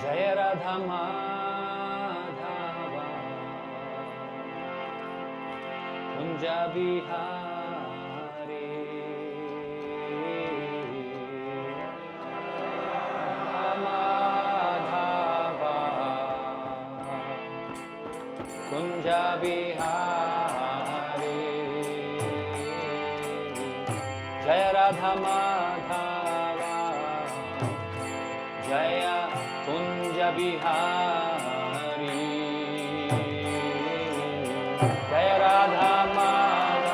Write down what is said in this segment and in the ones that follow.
Jaya Radha Madhava Kunja Bihari Madhava Kunja Bihari Jaya Radha Madhava Jaya Kunja Bihari Jaya Radha Madhava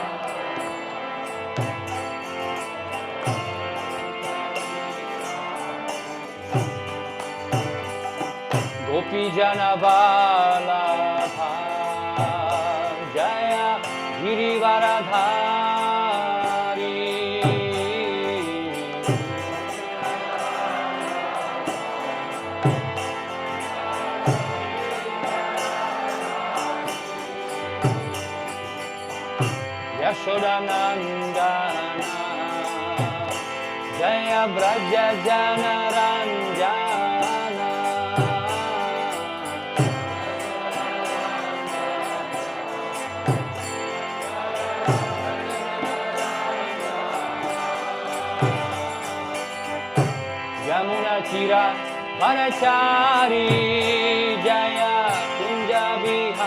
Gopi Jana Baladeva Jaya Girivaradhari Yashodanandana Jaya Braja Jana Ranjana Yamuna Tira Vanachari Jaya Kunja Bihari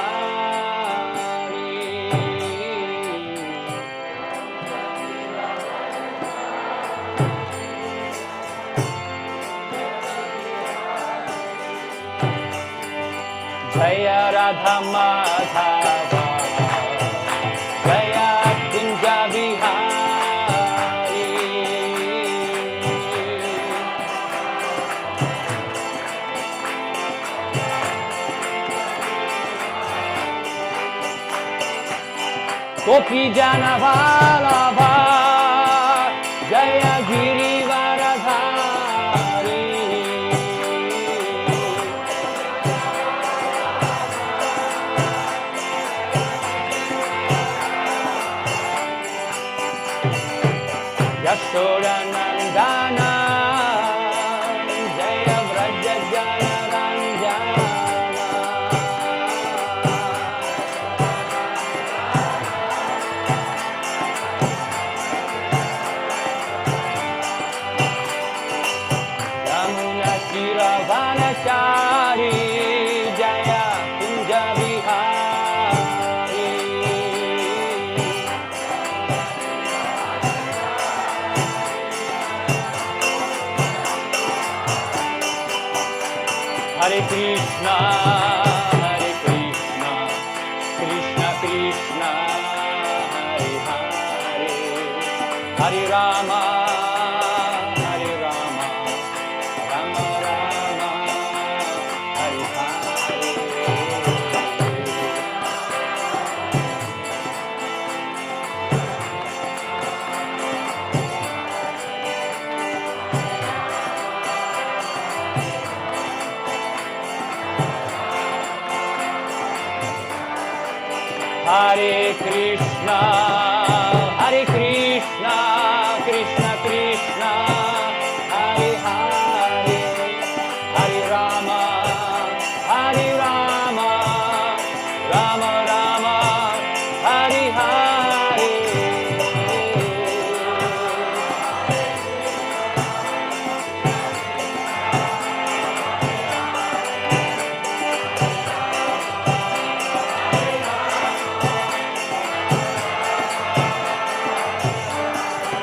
Jaya Radha Madhava Jaya Kunja Bihari Gopi Jana Vallabha Jaya Girivaradhari Yashodanandana Jaya Braja Jana Ranjana Yamuna Tira Vanachari Jaya Kunja Bihari Hare Krishna, Krishna Krishna, Hare Hare, Hare Rama, Rama Rama, Hare Hare. Hare Krishna, Krishna Krishna, Hare Hare, Hare Rama, Rama Rama, Hare Hare.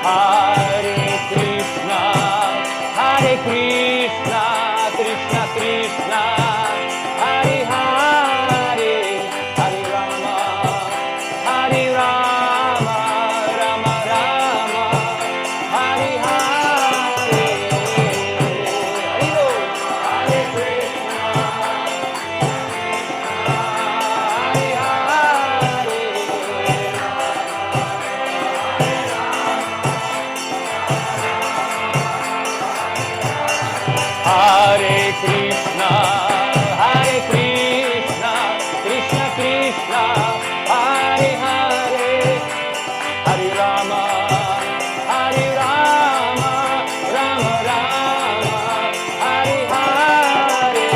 Hare Krishna, Krishna Krishna, Hare Hare, Hare Rama, Rama Rama, Hare Hare. Hare Krishna, Hare Hare. Hare Krishna, Krishna Krishna, Hare Hare, Hare Rama, Rama Rama, Hare Hare.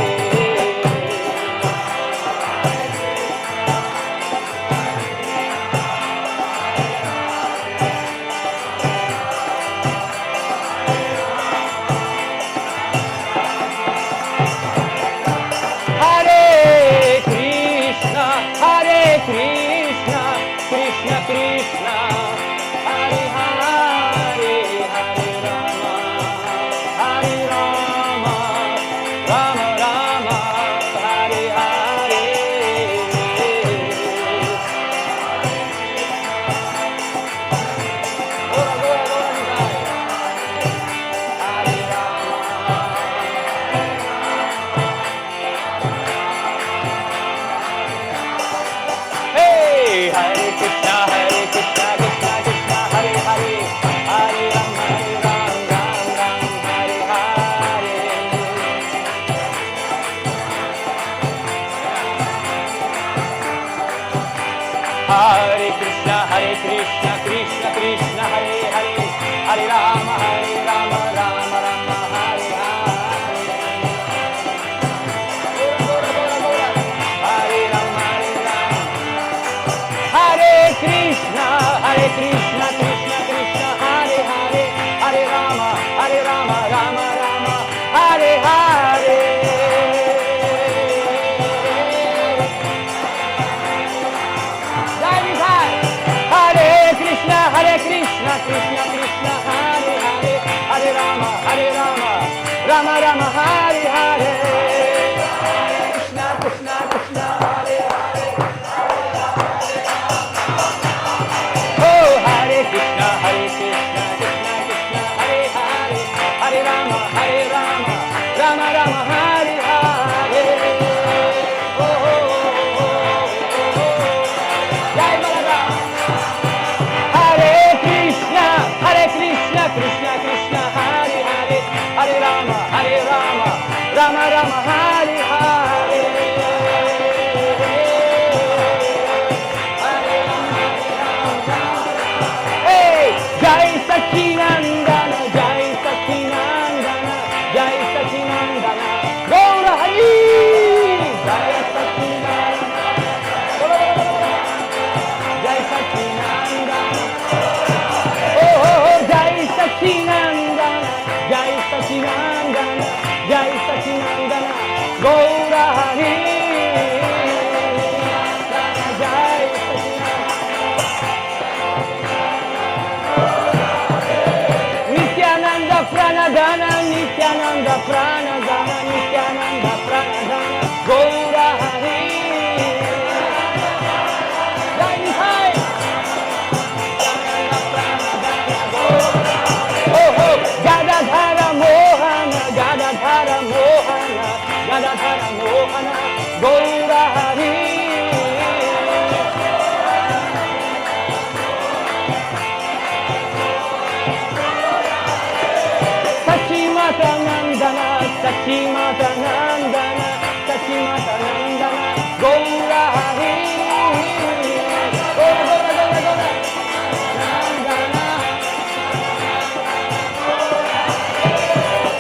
Hare Krishna, Krishna Krishna, Hare Hare, Hare Ram, Ram Ram, Hare Hare. Hare Krishna, Krishna Krishna, Hare Hare, Hare Rama, Rama Rama, Hare Hare. Hare Rama, Hare Krishna, Krishna Krishna, Hare Hare, Hare Rama, Rama Rama, Hare Hare. Hare Krishna, Krishna Krishna, Hare Hare, Hare Rama, Rama Rama, Hare Hare. Krishna Krishna Krishna, Hare Hare. Oh, Hare Krishna, Krishna Krishna, Hare Hare, Hare Rama, Rama Rama, Hare Hare. Oh, Jai Balaram. Krishna Krishna, Hare Hare, Hare Rama, Rama Rama, Hare Hare. Hey, Jai Sachinandana, Jai Sachinandana, Jai Sachinandana, Gaura Hari, Jai Sachinandana, Jai Sachinandana. Jai Sachinandana, Jai Sachinandana, Jai Sachinandana, Gaura Hari. Jai Sachinandana. Nityananda Pranadana, Nityananda Pranadana, Nityananda Pranadana, Gaura Hari. Jai Nithai. Gadadhara Mohana, Gadadhara Mohana, Gadadhara Mohana, Gaura Hari. Sachimata Nandana, Sachimata Nandana, Sachimata Nandana, Gaura Hari. Gaura, Gaura, Gaura, Gaura. Nandana.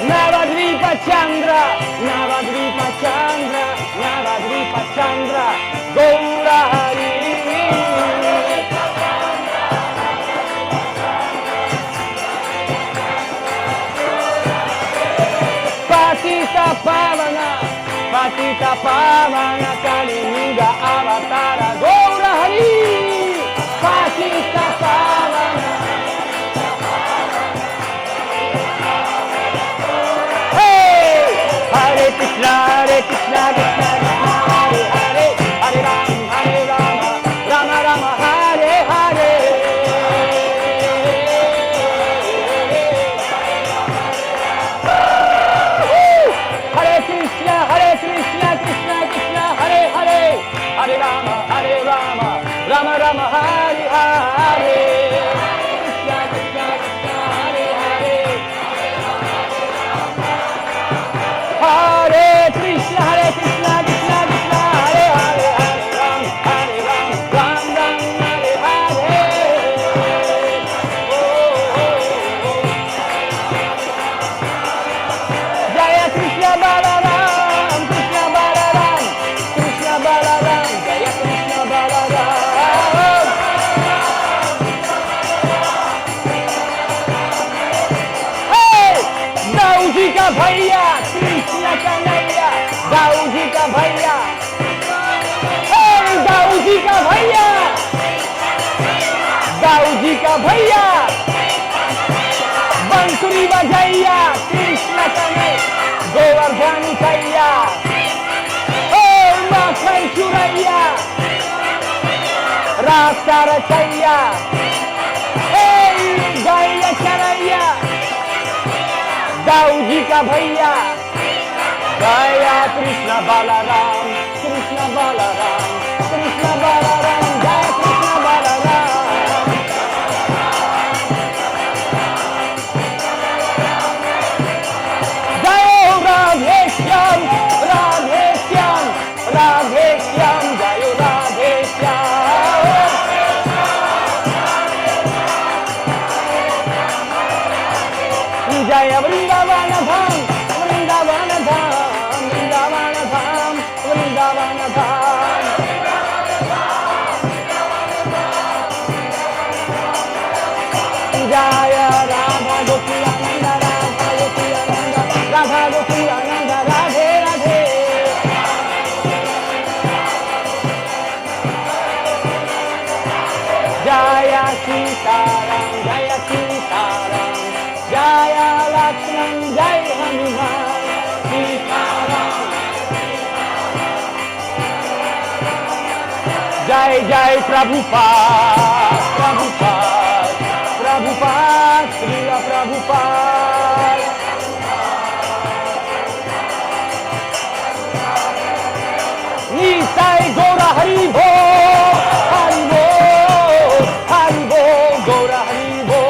Navadvipa Chandra, Navadvipa Chandra, Navadvipa Chandra, Gaura Hari. Patita Pavana, Patita Pavana, Kali Yuga Avatara, Gaura Hari. Patita Pavana. Hare Krishna, Krishna Krishna, Hare Hare, Hare Rama, Rama Rama, Hare Hare. Hare Krishna, Krishna Krishna, Hare Hare, Hare Rama, Rama Rama, Hare Hare. Krishna Krishna Krishna, Hare Hare. Hare Krishna, Krishna Krishna, Hare Hare, Hare Ram, Ram Ram, Hare Hare. Oh, oh, oh. Jaya Krishna Balaram, Krishna Balaram, Krishna Balaram, Jaya Krishna Balaram. Hey, Dauji ka bhaiya, Krishna Kanaiya, Dauji ka bhaiya. Hey, Dauji ka bhaiya, Dauji ka bhaiya. Bansuri bajaiya, Krishna Kanaiya, Govardhan Kaiya. Oh, Makhan Churaiya, Rasa Rachaiya. Hey, Gaiya Charaiya, Dauji ka bhaiya. Jaya Krishna Balaram, Krishna Balaram, Krishna Balaram, Jaya Krishna Jai Jai Prabhupada, Prabhupada, Prabhupada, Srila Prabhupada. Nitai Gora Haribo, Haribo, Haribo, Gora Haribo.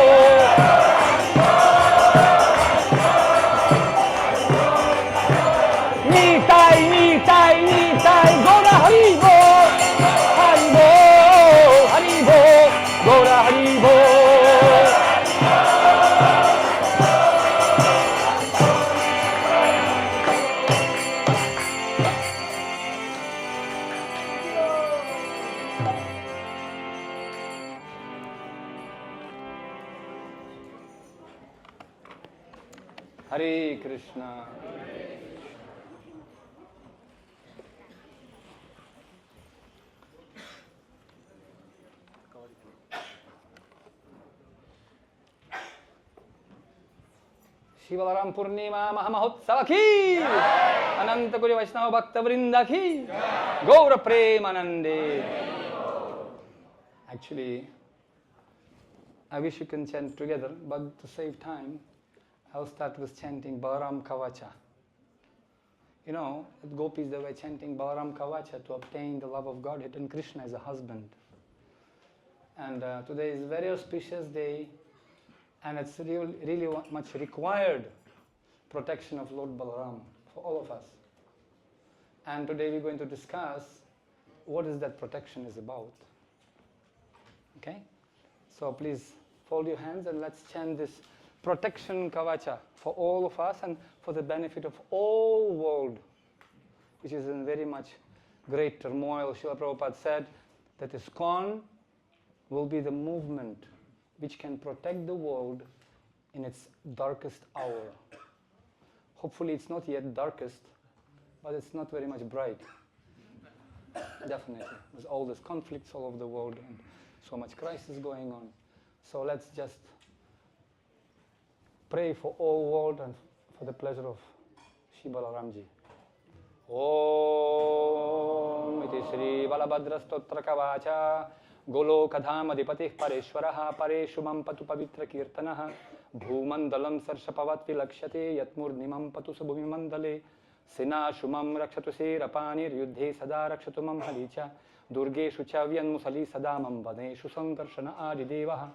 Nitai, Nitai, Nitai, Gora Haribo, Haribo, Haribo, Gora Haribo. Hare Krishna. Shri Balaram Purnima Mahamahotsava ki, Ananta Kuri Vaishnava Bhaktivedanta ki, Gaura Premanande. Actually, I wish you can chant together, but to save time, I'll start with chanting Balaram Kavacha. You know, the gopis, they were chanting Balaram Kavacha to obtain the love of Godhead and Krishna as a husband. And today is a very auspicious day, and it's really much required protection of Lord Balaram for all of us. And today we're going to discuss what is that protection is about. Okay? So please fold your hands and let's chant this protection kavacha for all of us and for the benefit of all world, which is in very much great turmoil. Srila Prabhupada said that ISKCON will be the movement which can protect the world in its darkest hour. Hopefully it's not yet darkest, but it's not very much bright. Definitely. There's all these conflicts all over the world and so much crisis going on. So let's just pray for all world and for the pleasure of Shri Balaramji. Om iti Shri Balabhadra Stotra Kavacha Golokadham Adipatih Pareshwaraha Pareshu Mampatu Pavitra Kirtanaha Bhumandalam Sarshapavat Vilakshate Yatmurnimam Patu Subhumi Mandale Sina Shumam Rakshatu Serapanir Yudhe Sada Rakshatumam Halicha Durgeshu Chavyan Musali Sadamam Vaneshu Sankarshana Adidevaha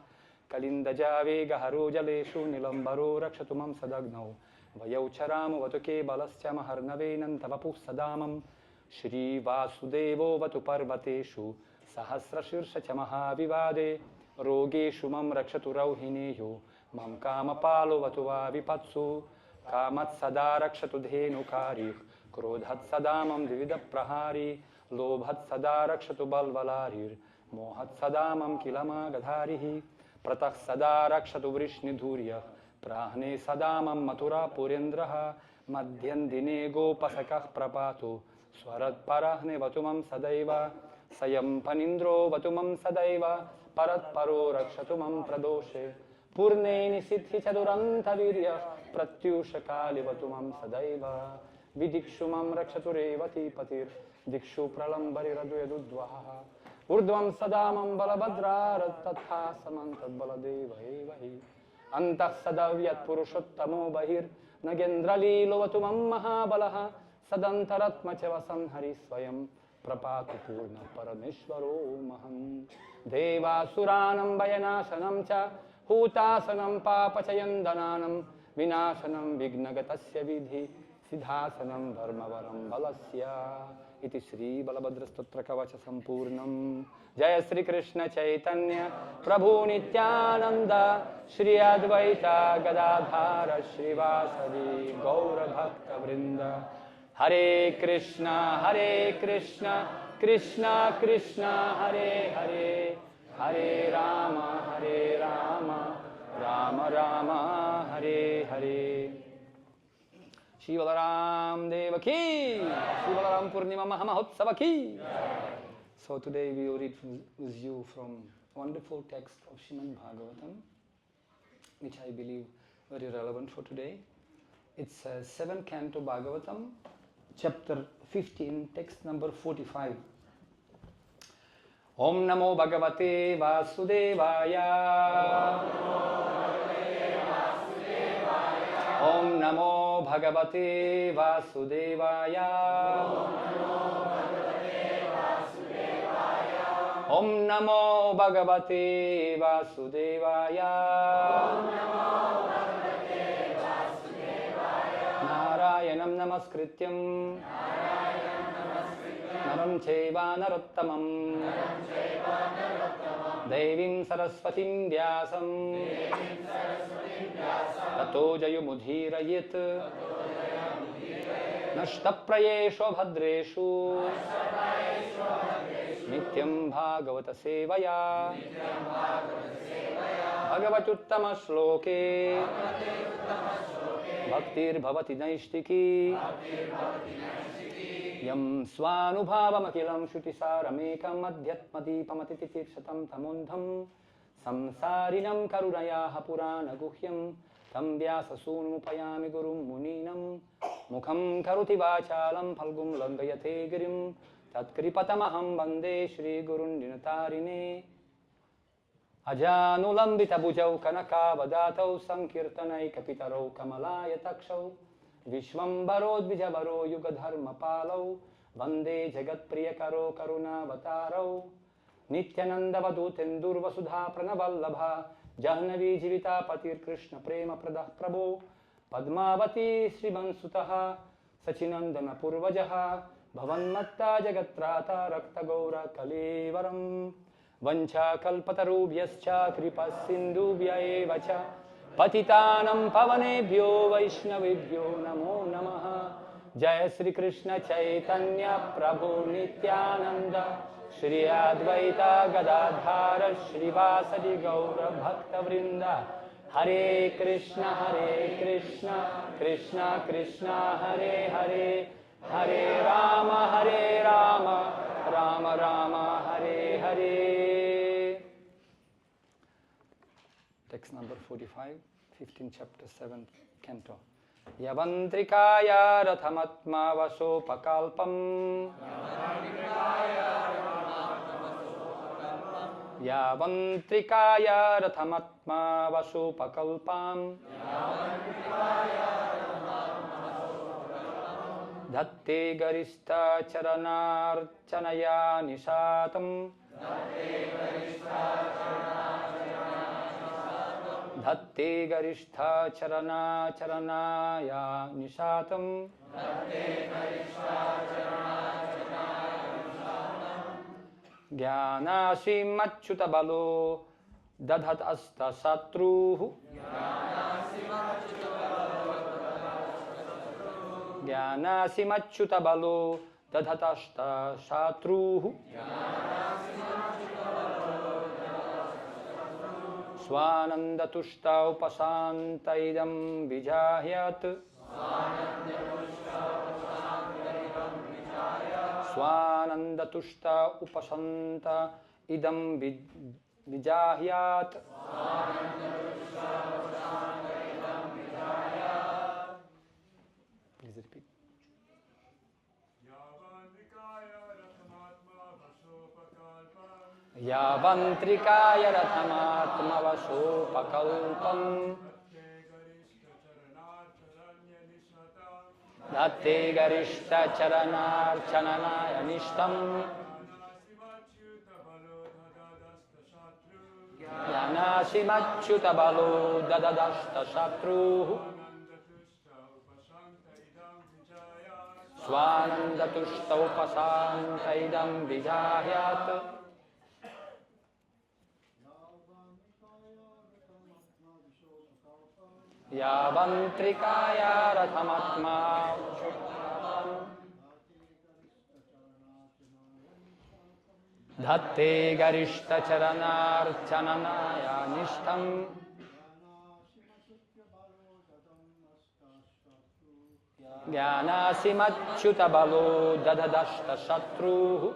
Kalindaja Vega Harojaleshu Nilambaro Rakshatumam Sadagnau Vayaucharam Vatuke Balascha Maharnavenan Tavapu Sadamam Shri Vasudevo Vatu Parvateshu Sahasra Shirsha Chamaha Vivade Rogeshu Mam Rakshatu Rauhineyo Mam Kama Palo Vatuva Vipatsu Kamat Sada Rakshatu Dhenu Karih Krodhat Sadamam Divida Prahari Lobhat Sada Rakshatu Balvalarir Mohat Sadamam Kilama Gadharihi Pratah Sada Rakshatu Vrishni Dhuryah Prahne Sadamam Mathura Purendraha Madhyandine Gopasakah Prapatu Swarat Parahne Vatumam Sadaiva Sayam Panindro Vatumam Sadaiva Parat Paro Rakshatumam Pradoshe Purneni Siddhi Chaduranta Virya Pratyusha Kali Vatumam Sadaiva Vidikshumam Rakshaturevati Patir Dikshu Pralambari Raduyadudvaha Urdvam Sadamam Balabhadra Tatha Samantad Baladeva Evahi Antah Sadavyat Purushottamo Bahir Nagendrali Lovatumam Mahabalaha Sadantaratmacha Sanhari Swayam Prapatu Purna Parameshwaro Maham Deva Suranam Vayanashanam Cha Hutasanam Papachayandananam Vinashanam Vignagatasya Vidhi Siddhasanam Dharmavaram Balasya Iti Shri Balabhadra Stotra Kavacha Sampurnam Jaya Sri Krishna Chaitanya Prabhu Nityananda Shri Advaita Gadadhara Shri Vasadi Gaura Bhakta Vrinda Hare Krishna Krishna Krishna Hare Hare Hare Rama Rama Rama Hare Hare Shri Balaram Deva ki Shri Balaram Purnima Mahamahotsava ki. So today we will read with you from wonderful text of Srimad Bhagavatam, which I believe very relevant for today. It's 7th canto Bhagavatam, chapter 15, text number 45. Om Namo Bhagavate Vasudevaya. Om Namo Bhagavate Vasudevaya. Om Namo Bhagavate Vasudevaya. Narayanam Namaskrityam Naram Chaiva Narottamam Devim Saraswatim Vyasam Tato Jayamudhirayet Nashtaprayeshu Bhadreshu Nityam Bhagavata Sevaya Bhagavatuttama Shloke Bhaktir Bhavati Naishtiki Yam Swanubhavam Akilam Shrutisharamekam Adhyatmadipamatitirsatam Tamundham Samsarinam Karunayaha Purana Guhyam Tam Vyasasunupayami Gurum Muninam Mukham Karuti Vachalam Phalgum Langayate Girim Tatkripatamaham Bande Shri Gurun Dinatarine Ajanulambita Bhujau Kanakavadatau Sankirtanai Kapitarau Kamalaya Takshau Vishwambarod Vijavaro Yugadharma Palau Vande Jagat Priyakaro Karuna Vatarau Nityananda Vadutendur Vasudha Pranavallabha Jahnavi Jivita Patir Krishna Prema Pradah Prabhu Padmavati Sribansutaha Sachinandana Purvajaha Bhavanmatta Jagatrata Rakta Gaura Kalevaram Vancha Kalpatarubhyascha Kripas Sindhubhya Evacha Patitanam Pavanebhyo Vaishnavibhyo Namo Namaha Jaya Sri Krishna Chaitanya Prabhu Nityananda Shri Advaita Gadadhara Shri Vasadi Gaura Bhakta Vrinda Hare Krishna Krishna Krishna Hare Hare Hare Rama Rama Rama Hare Hare. Text number 45, 15th chapter, 7th canto. Yavantrikaya rathamatma vasopakalpam Yavantrikaya rathamatma vasopakalpam Dhatte garista charanarchanaya nisatam Dhatte garistha charanaya nisatam Jnanasim achyuta balo dadhat asta satruhu Jnanasim achyuta balo dadhat asta satruhu Swananda tushta upasanta idam vijahyat Swananda tushta upasanta idam vijahyat Please repeat. Yavantrikaya rathamatma vasopakalpam Dhatte garishta charanarchanaya nishtam Jnanasimachyuta balo dadadasta satruhu Swananda tushta upasanta idam vijahyat Yavantrikaya rathamatma Dhatte garishta charanarchanaya nishtam Jnanasimachyuta balo dadadasta satruhu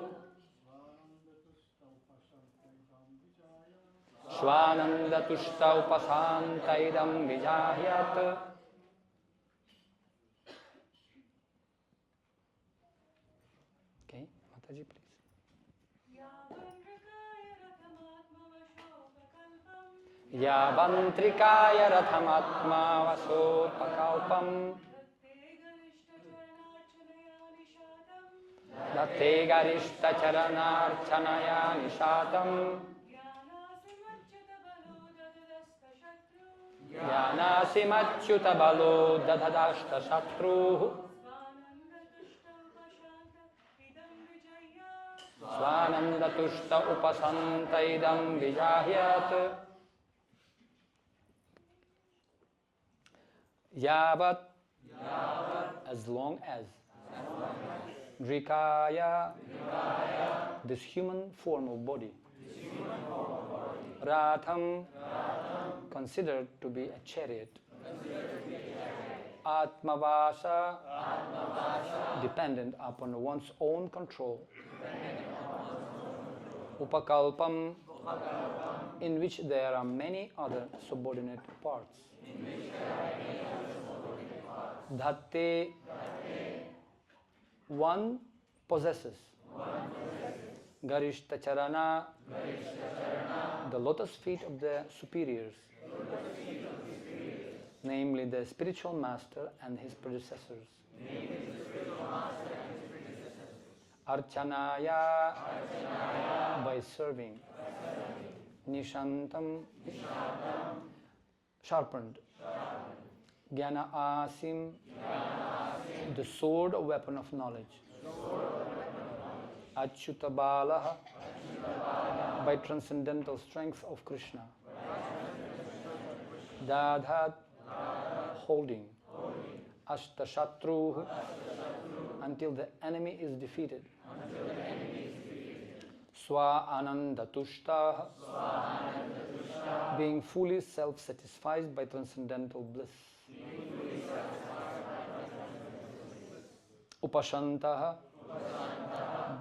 Swananda tushta upasanta idam vijahyat Okay, Mataji please. Yavantrikaya rathamatma vasopakalpam Date garishta charanarchanaya nishatam Jnanasimachyuta balo dadadashta shatruh Svanandatushta upasantaidam vijahyat Yavat, as long as Drikaya, this human form of body, Ratham, considered to be a chariot, Atmavasa, dependent upon one's own control, Upakalpam, in which there are many other subordinate parts, Dhatte, one possesses, Garishta Charana, the lotus feet of the superiors, namely the spiritual master and his predecessors. Archanaya, by serving. Nishantam, sharpened. Jnana Asim, the sword or weapon of knowledge. Achyuta Balaha, by transcendental strength of Krishna. Dadhat, holding. Ashtashatruh, until the enemy is defeated. Swa Ananda Tushta, being fully self-satisfied by transcendental bliss. Upashantaha,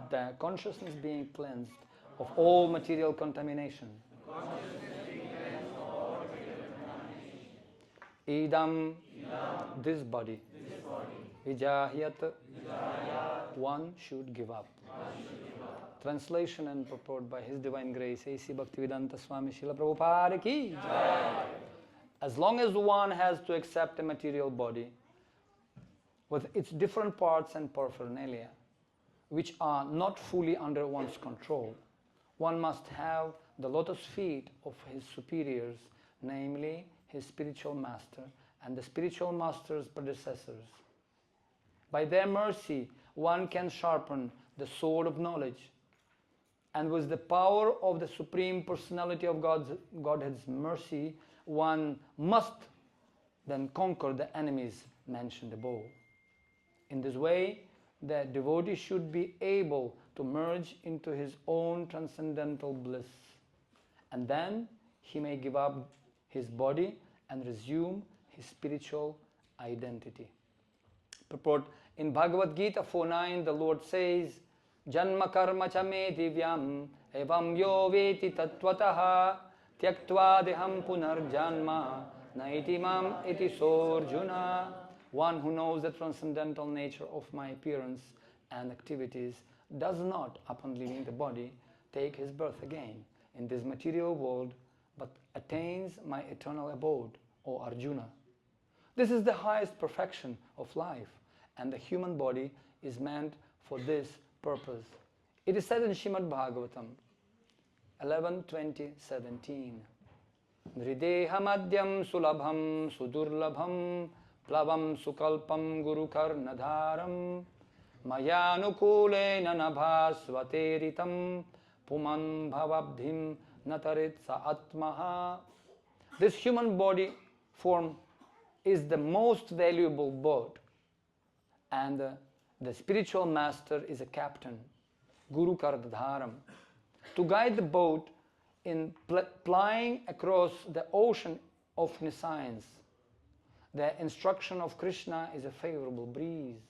the consciousness being cleansed of all material contamination. Idam, this body. Vijahyat, one should give up. Translation and purport by His Divine Grace, A.C. Bhaktivedanta Swami Srila Prabhupada ki Jai. As long as one has to accept a material body with its different parts and paraphernalia, which are not fully under one's control, one must have the lotus feet of his superiors, namely his spiritual master and the spiritual master's predecessors. By their mercy, one can sharpen the sword of knowledge, and with the power of the Supreme Personality of Godhead's mercy, one must then conquer the enemies mentioned above. In this way, the devotee should be able to merge into his own transcendental bliss, and then he may give up his body and resume his spiritual identity. Purport: in Bhagavad Gita 4.9, the Lord says, Janma karma cha me divyam evam yo veti tattvataha tyaktva deham punarjanma naiti mam iti sorjuna. One who knows the transcendental nature of my appearance and activities does not, upon leaving the body, take his birth again in this material world, but attains my eternal abode, O Arjuna. This is the highest perfection of life, and the human body is meant for this purpose. It is said in Srimad Bhagavatam 11:20-17, Nrideha madhyam sulabham sudurlabham plavam sukalpam gurukarnadharam mayanukule nanabhasvateritam puman bhavabdhim nataritsa atmaha. This human body form is the most valuable boat, and the spiritual master is a captain, Guru Kardharam, to guide the boat in plying across the ocean of nescience. The instruction of Krishna is a favorable breeze.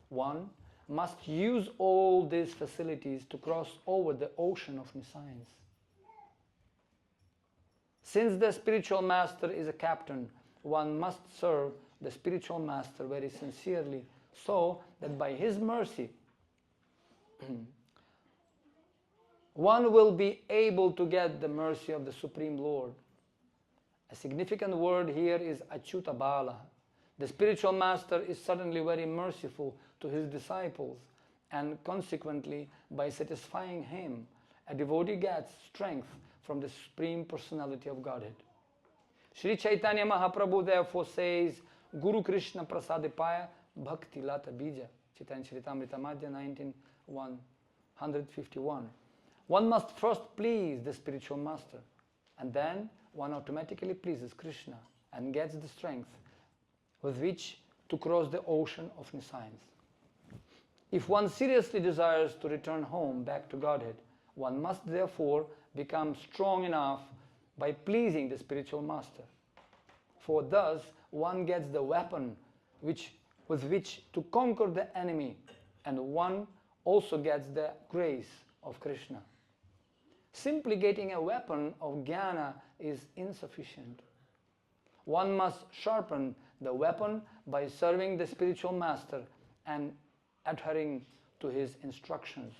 One must use all these facilities to cross over the ocean of nescience. Since the spiritual master is a captain, one must serve the spiritual master very sincerely, so that by his mercy one will be able to get the mercy of the Supreme Lord A significant word here is Achyuta Bala. The spiritual master is certainly very merciful to his disciples, and consequently, by satisfying him, a devotee gets strength from the Supreme Personality of Godhead. Sri Chaitanya Mahaprabhu therefore says, Guru Krishna Prasadipaya Bhakti Lata Bija. Chaitanya Charitamrita Madhya 151. One must first please the spiritual master, and then one automatically pleases Krishna and gets the strength with which to cross the ocean of nescience. If one seriously desires to return home back to Godhead, one must therefore become strong enough by pleasing the spiritual master. For thus one gets the weapon with which to conquer the enemy, and one also gets the grace of Krishna. Simply getting a weapon of jnana is insufficient. One must sharpen the weapon by serving the spiritual master and adhering to his instructions.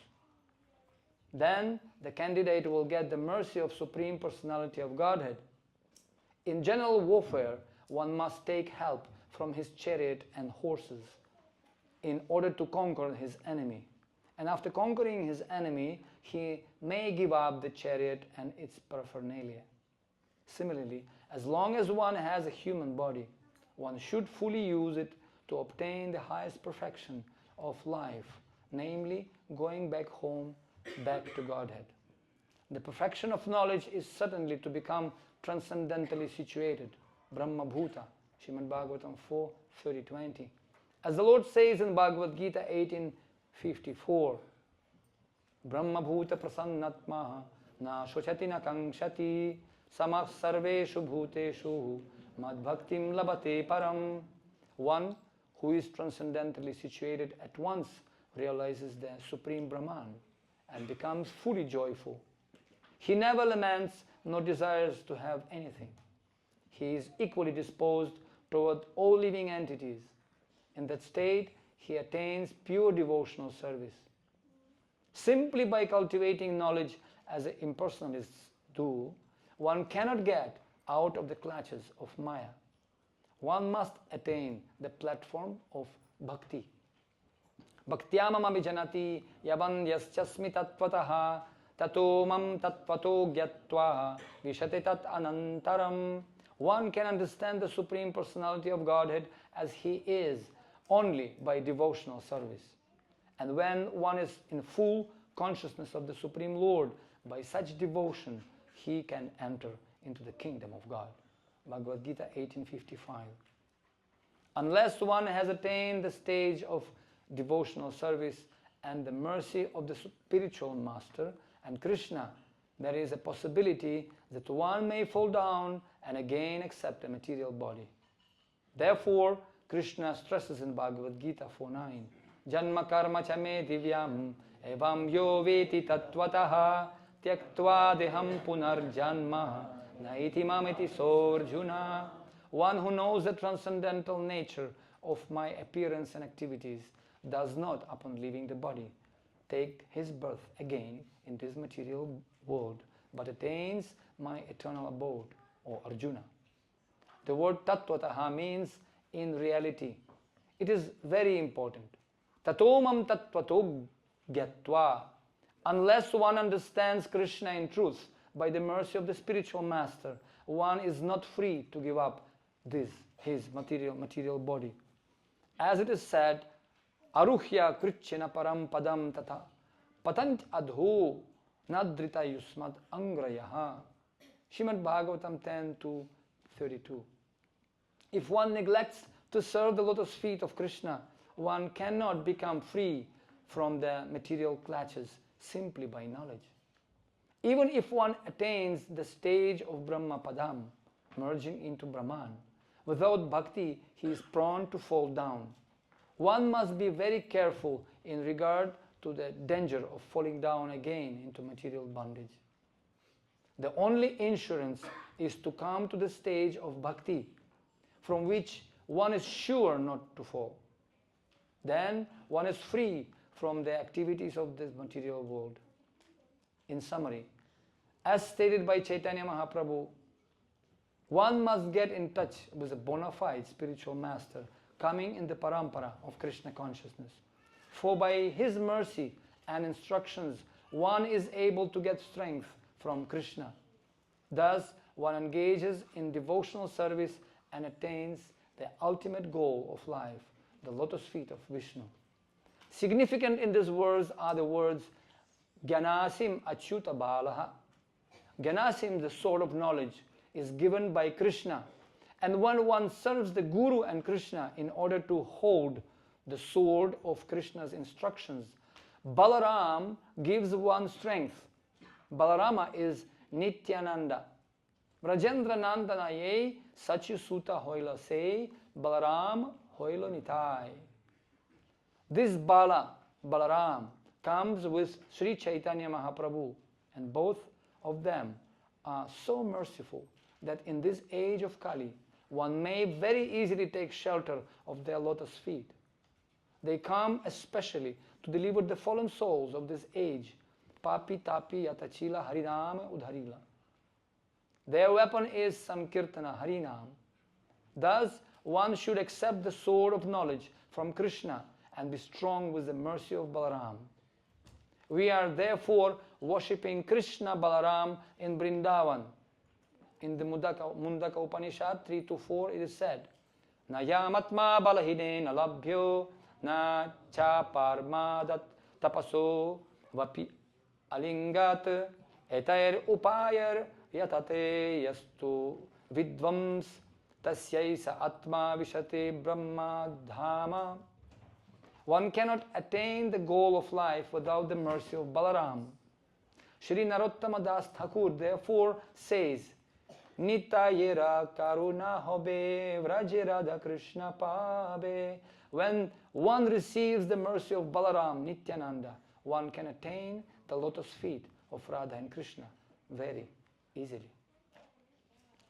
Then the candidate will get the mercy of Supreme Personality of Godhead. In general warfare, one must take help from his chariot and horses in order to conquer his enemy. And after conquering his enemy, he may give up the chariot and its paraphernalia. Similarly, as long as one has a human body, one should fully use it to obtain the highest perfection of life, namely going back home, back to Godhead. The perfection of knowledge is certainly to become transcendentally situated, Brahma Bhuta, Srimad Bhagavatam 4:30-20. As the Lord says in Bhagavad Gita 18:54, Brahma Bhuta Prasannatmaha na shochati na kangshati samah sarveshu bhuteshu mad bhaktim labate param. One who is transcendentally situated at once realizes the Supreme Brahman and becomes fully joyful. He never laments nor desires to have anything. He is equally disposed toward all living entities. In that state, he attains pure devotional service. Simply by cultivating knowledge as the impersonalists do, one cannot get out of the clutches of Maya. One must attain the platform of bhakti. Bhaktyamam abhijanati yavan yaschasmi tatvataha tato mam tatvato gyatva vishate tat anantaram. One can understand the Supreme Personality of Godhead as he is only by devotional service. And when one is in full consciousness of the Supreme Lord, by such devotion, he can enter into the kingdom of God. Bhagavad Gita 18:55. Unless one has attained the stage of devotional service and the mercy of the spiritual master and Krishna, there is a possibility that one may fall down and again accept a material body. Therefore, Krishna stresses in Bhagavad Gita 4:9, Janma karma chame divyam evam yo veti tatvataha tyaktva deham punarjanma naiti mamiti sorjuna. One who knows the transcendental nature of my appearance and activities does not, upon leaving the body, take his birth again in this material world, but attains my eternal abode, O Arjuna. The word tattvataha means in reality. It is very important. Tatomam tattvato gyatva. Unless one understands Krishna in truth, by the mercy of the spiritual master, one is not free to give up his material body. As it is said, Aruhya krichena param padam tata patant adho nadrita yusmad angrayaha. Srimad Bhagavatam 10:32. If one neglects to serve the lotus feet of Krishna, one cannot become free from the material clutches simply by knowledge. Even if one attains the stage of Brahma Padam, merging into Brahman, without bhakti he is prone to fall down. One must be very careful in regard to the danger of falling down again into material bondage. The only insurance is to come to the stage of bhakti, from which one is sure not to fall. Then one is free from the activities of this material world. In summary, as stated by Chaitanya Mahaprabhu, One must get in touch with a bona fide spiritual master coming in the parampara of Krishna consciousness. For by his mercy and instructions, one is able to get strength from Krishna. Thus, one engages in devotional service and attains the ultimate goal of life, the lotus feet of Vishnu. Significant in these words are the words Gyanasim Achyuta Balaha. Gyanasim, the sword of knowledge, is given by Krishna. And when one serves the Guru and Krishna in order to hold the sword of Krishna's instructions, Balaram gives one strength. Balarama is Nityananda. Vrajendra Nandana ye Sachi Suta Hoila se Balaram Hoilo Nitai. This Balaram, comes with Sri Chaitanya Mahaprabhu, and both of them are so merciful that in this age of Kali, one may very easily take shelter of their lotus feet. They come especially to deliver the fallen souls of this age, Papi Tapi Yatachila Harinam Udharila. Their weapon is Sankirtana Harinam. Thus, one should accept the sword of knowledge from Krishna and be strong with the mercy of Balaram. We are therefore worshipping Krishna Balaram in Vrindavan. In the Mundaka Upanishad 3-4 it is said, Na yamatma balahine na labhyo na cha parmadat tapaso vapi alingat etair upayar yatate yastu vidvams tasyaisa atma vishate brahma dhama. One cannot attain the goal of life without the mercy of Balaram. Shri Narottama Das Thakur therefore says, Nitayera karuna hobe vrajirada Krishna pabe. When one receives the mercy of Balaram, Nityananda, one can attain the lotus feet of Radha and Krishna very easily.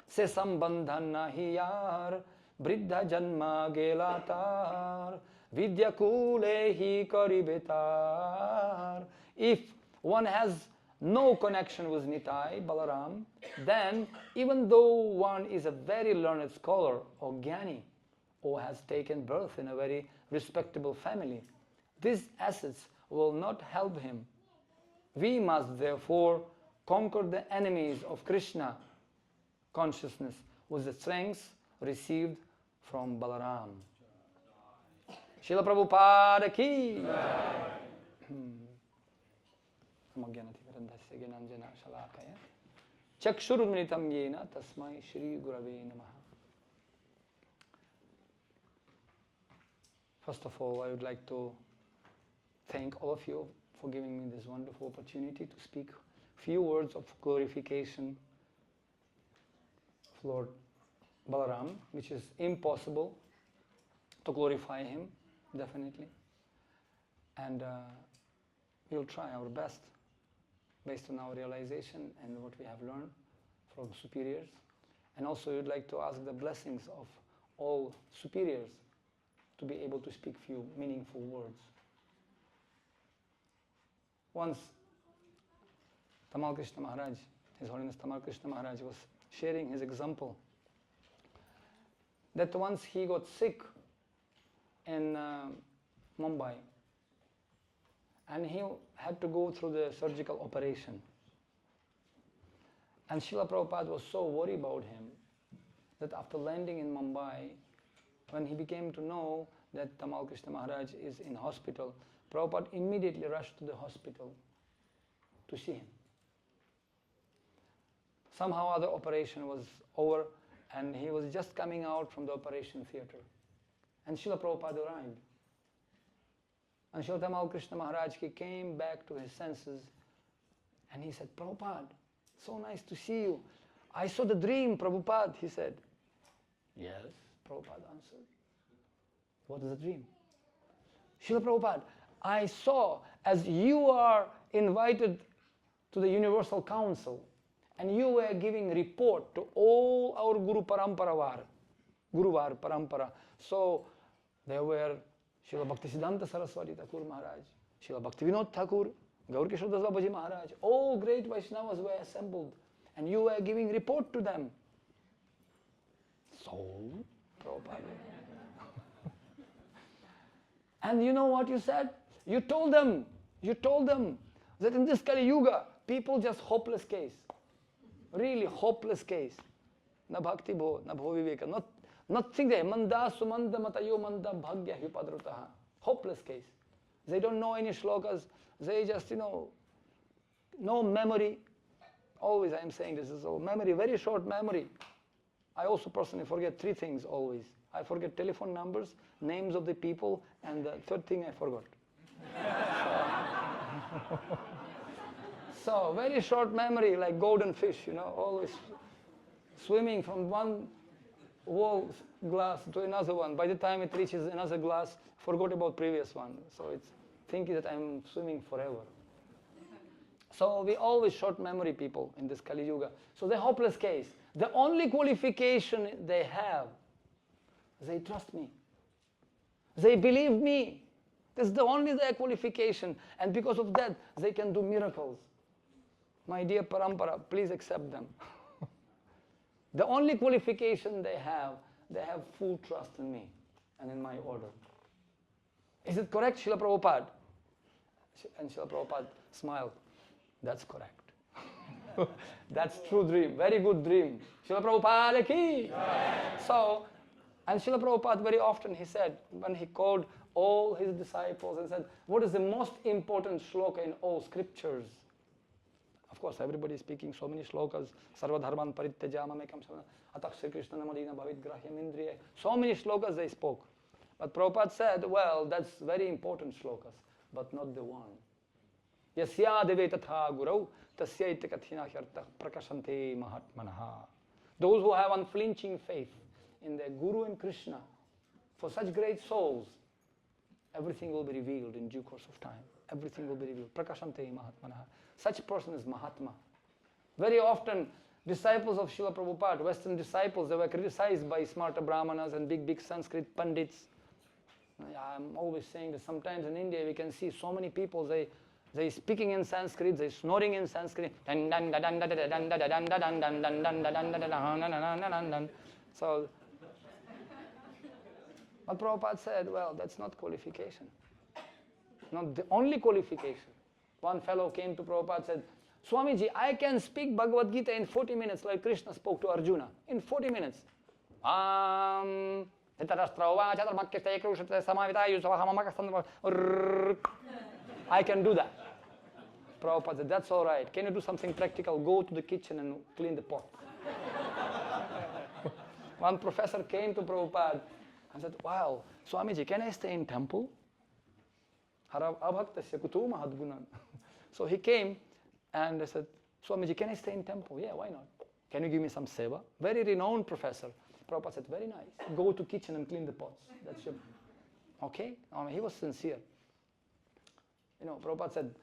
Se sambandhan nahi yar briddha janma gelatar vidya kule hi karibetar. If one has no connection with Nitai, Balaram, then even though one is a very learned scholar or Jnani, or has taken birth in a very respectable family, these assets will not help him. We must therefore conquer the enemies of Krishna consciousness with the strength received from Balaram. Srila Prabhupada ki Chakshurumnitam yena tasmai Shri Gurave Namaha. First of all, I would like to thank all of you for giving me this wonderful opportunity to speak few words of glorification of Lord Balaram, which is impossible to glorify him, definitely. And we'll try our best based on our realization and what we have learned from superiors. And also we'd like to ask the blessings of all superiors to be able to speak few meaningful words. Once Tamal Krishna Maharaj, His Holiness Tamal Krishna Maharaj, was sharing his example that once he got sick in Mumbai, and he had to go through the surgical operation. And Srila Prabhupada was so worried about him that after landing in Mumbai, when he became to know that Tamal Krishna Maharaj is in hospital, Prabhupada immediately rushed to the hospital to see him. Somehow the operation was over and he was just coming out from the operation theater. And Srila Prabhupada arrived. And Srila Tamal Krishna Maharaj came back to his senses and he said, Prabhupada, so nice to see you. I saw the dream, Prabhupada, he said. Yes, Prabhupada answered. What is the dream? Srila Prabhupada, I saw as you are invited to the Universal Council and you were giving report to all our Guru Parampara, Guruvar Parampara. So there were Srila Bhaktivedanta Saraswati Thakur Maharaj, Srila Bhaktivedanta Thakur, Gaur Kishore Das Babaji Maharaj, all great Vaishnavas were assembled and you were giving report to them. So, Prabhupada. And you know what you said? You told them that in this Kali Yuga, people just hopeless case. Really hopeless case. Na bhakti bho, na bho viveka. Nothing there. Manda sumanda matayo manda bhagya vipadrutaha. Hopeless case. They don't know any shlokas. They just, no memory. Always I am saying this is all memory, very short memory. I also personally forget 3 things always. I forget telephone numbers, names of the people, and the third thing I forgot. So very short memory, like golden fish, always swimming from one wall glass to another one. By the time it reaches another glass, forgot about previous one. So it's thinking that I'm swimming forever. So we always short memory people in this Kali Yuga. So the hopeless case. The only qualification they have, they trust me. They believe me. That's the only their qualification. And because of that, they can do miracles. My dear Parampara, please accept them. The only qualification they have full trust in me and in my order. Is it correct, Srila Prabhupada? And Srila Prabhupada smiled. That's correct. That's true dream. Very good dream. Srila Prabhupada ki. So, and Srila Prabhupada very often he said, when he called all his disciples and said, what is the most important shloka in all scriptures? Of course, everybody is speaking so many shlokas. Sarva dharman parityajama mekam sarva atak Sri Krishna namadina bhavit grahyam indriya. So many shlokas they spoke. But Prabhupada said, well, that's very important shlokas, but not the one. Yasya deve tatha gurau tasya itakathina hyartah prakashante mahatmanaha. Those who have unflinching faith in their Guru and Krishna, for such great souls, everything will be revealed in due course of time. Everything will be revealed. Prakashante mahatmanaha. Such a person is Mahatma. Very often, disciples of Srila Prabhupada, Western disciples, they were criticized by smarta brahmanas and big Sanskrit pandits. I'm always saying that sometimes in India we can see so many people, they speaking in Sanskrit, they snoring in Sanskrit. So, but Prabhupada said, well, that's not qualification. Not the only qualification. One fellow came to Prabhupada and said, Swamiji, I can speak Bhagavad Gita in 40 minutes like Krishna spoke to Arjuna. In 40 minutes. I can do that. Prabhupada said, that's all right. Can you do something practical? Go to the kitchen and clean the pot. One professor came to Prabhupada and said, wow, Swamiji, can I stay in temple? So he came and I said, Swamiji, can I stay in temple? Yeah, why not? Can you give me some seva? Very renowned professor. Prabhupada said, very nice. Go to kitchen and clean the pots. That's your... Okay? He was sincere. Prabhupada said,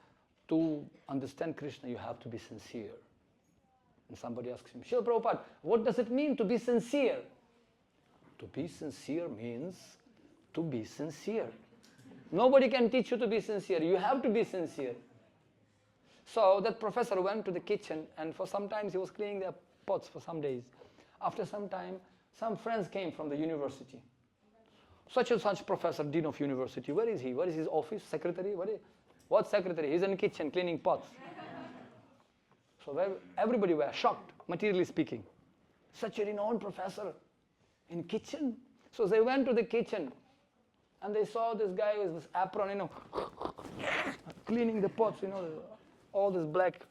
to understand Krishna, you have to be sincere. And somebody asks him, Srila Prabhupada, what does it mean to be sincere? To be sincere means to be sincere. Nobody can teach you to be sincere. You have to be sincere. So that professor went to the kitchen and for some time he was cleaning their pots for some days. After some time, some friends came from the university. Such and such professor, dean of university, where is he? Where is his office? Secretary? What secretary? He's in the kitchen cleaning pots. So everybody were shocked, materially speaking. Such a renowned professor in kitchen. So they went to the kitchen and they saw this guy with this apron, cleaning the pots, all this black,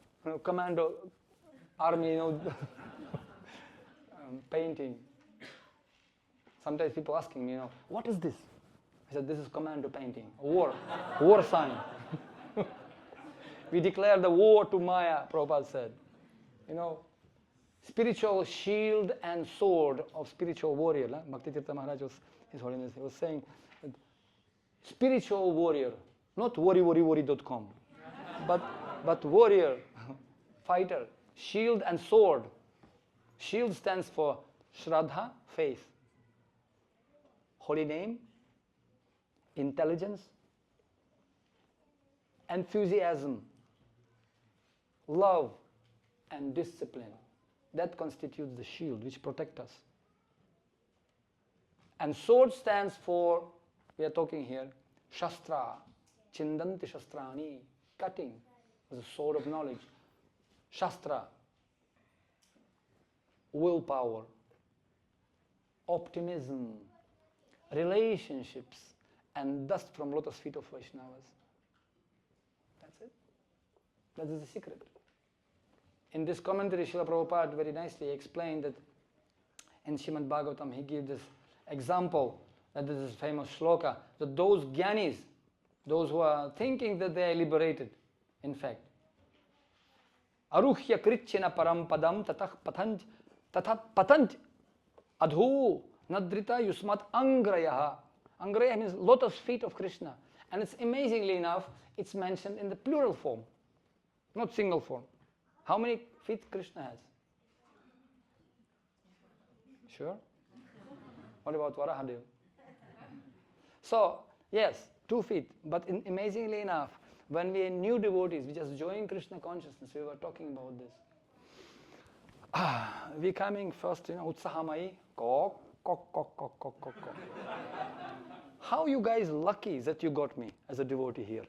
commando army, painting. Sometimes people asking me, what is this? I said, this is commando painting, war sign. We declare the war to Maya, Prabhupada said. Spiritual shield and sword of spiritual warrior. Bhaktivedanta Maharaj was, His Holiness, he was saying, spiritual warrior, not worry.com, but warrior, fighter, shield and sword. Shield stands for Shraddha, faith. Holy name, intelligence, enthusiasm, love, and discipline. That constitutes the shield which protects us. And sword stands for, we are talking here, Shastra, Chindanti Shastrani, cutting, was a sword of knowledge. Shastra, willpower, optimism, relationships, and dust from lotus feet of Vaishnavas. That's it. That is the secret. In this commentary, Srila Prabhupada very nicely explained that in Srimad Bhagavatam he gives this example, that this is famous shloka, that those jnanis, those who are thinking that they are liberated, in fact, aruhya krichena param padam tatha patanj adhu nadrita yusmat angrayaha. Angraya means lotus feet of Krishna. And it's amazingly enough, it's mentioned in the plural form, not single form. How many feet Krishna has? Sure? What about Varahadev? So, yes, 2 feet. But amazingly enough, when we are new devotees, we just join Krishna consciousness, we were talking about this. We coming first, Utsahamai, kok, kok, kok, kok, kok, kok, kok. How you guys lucky that you got me as a devotee here?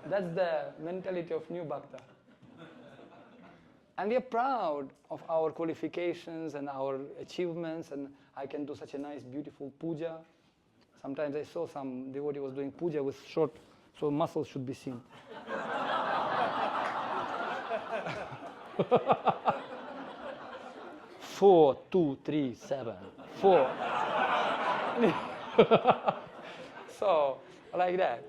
That's the mentality of new bhakta. And we are proud of our qualifications and our achievements, and I can do such a nice, beautiful puja. Sometimes I saw some devotee was doing puja with short, so muscles should be seen. 4, 2, 3, 7, 4. So, like that.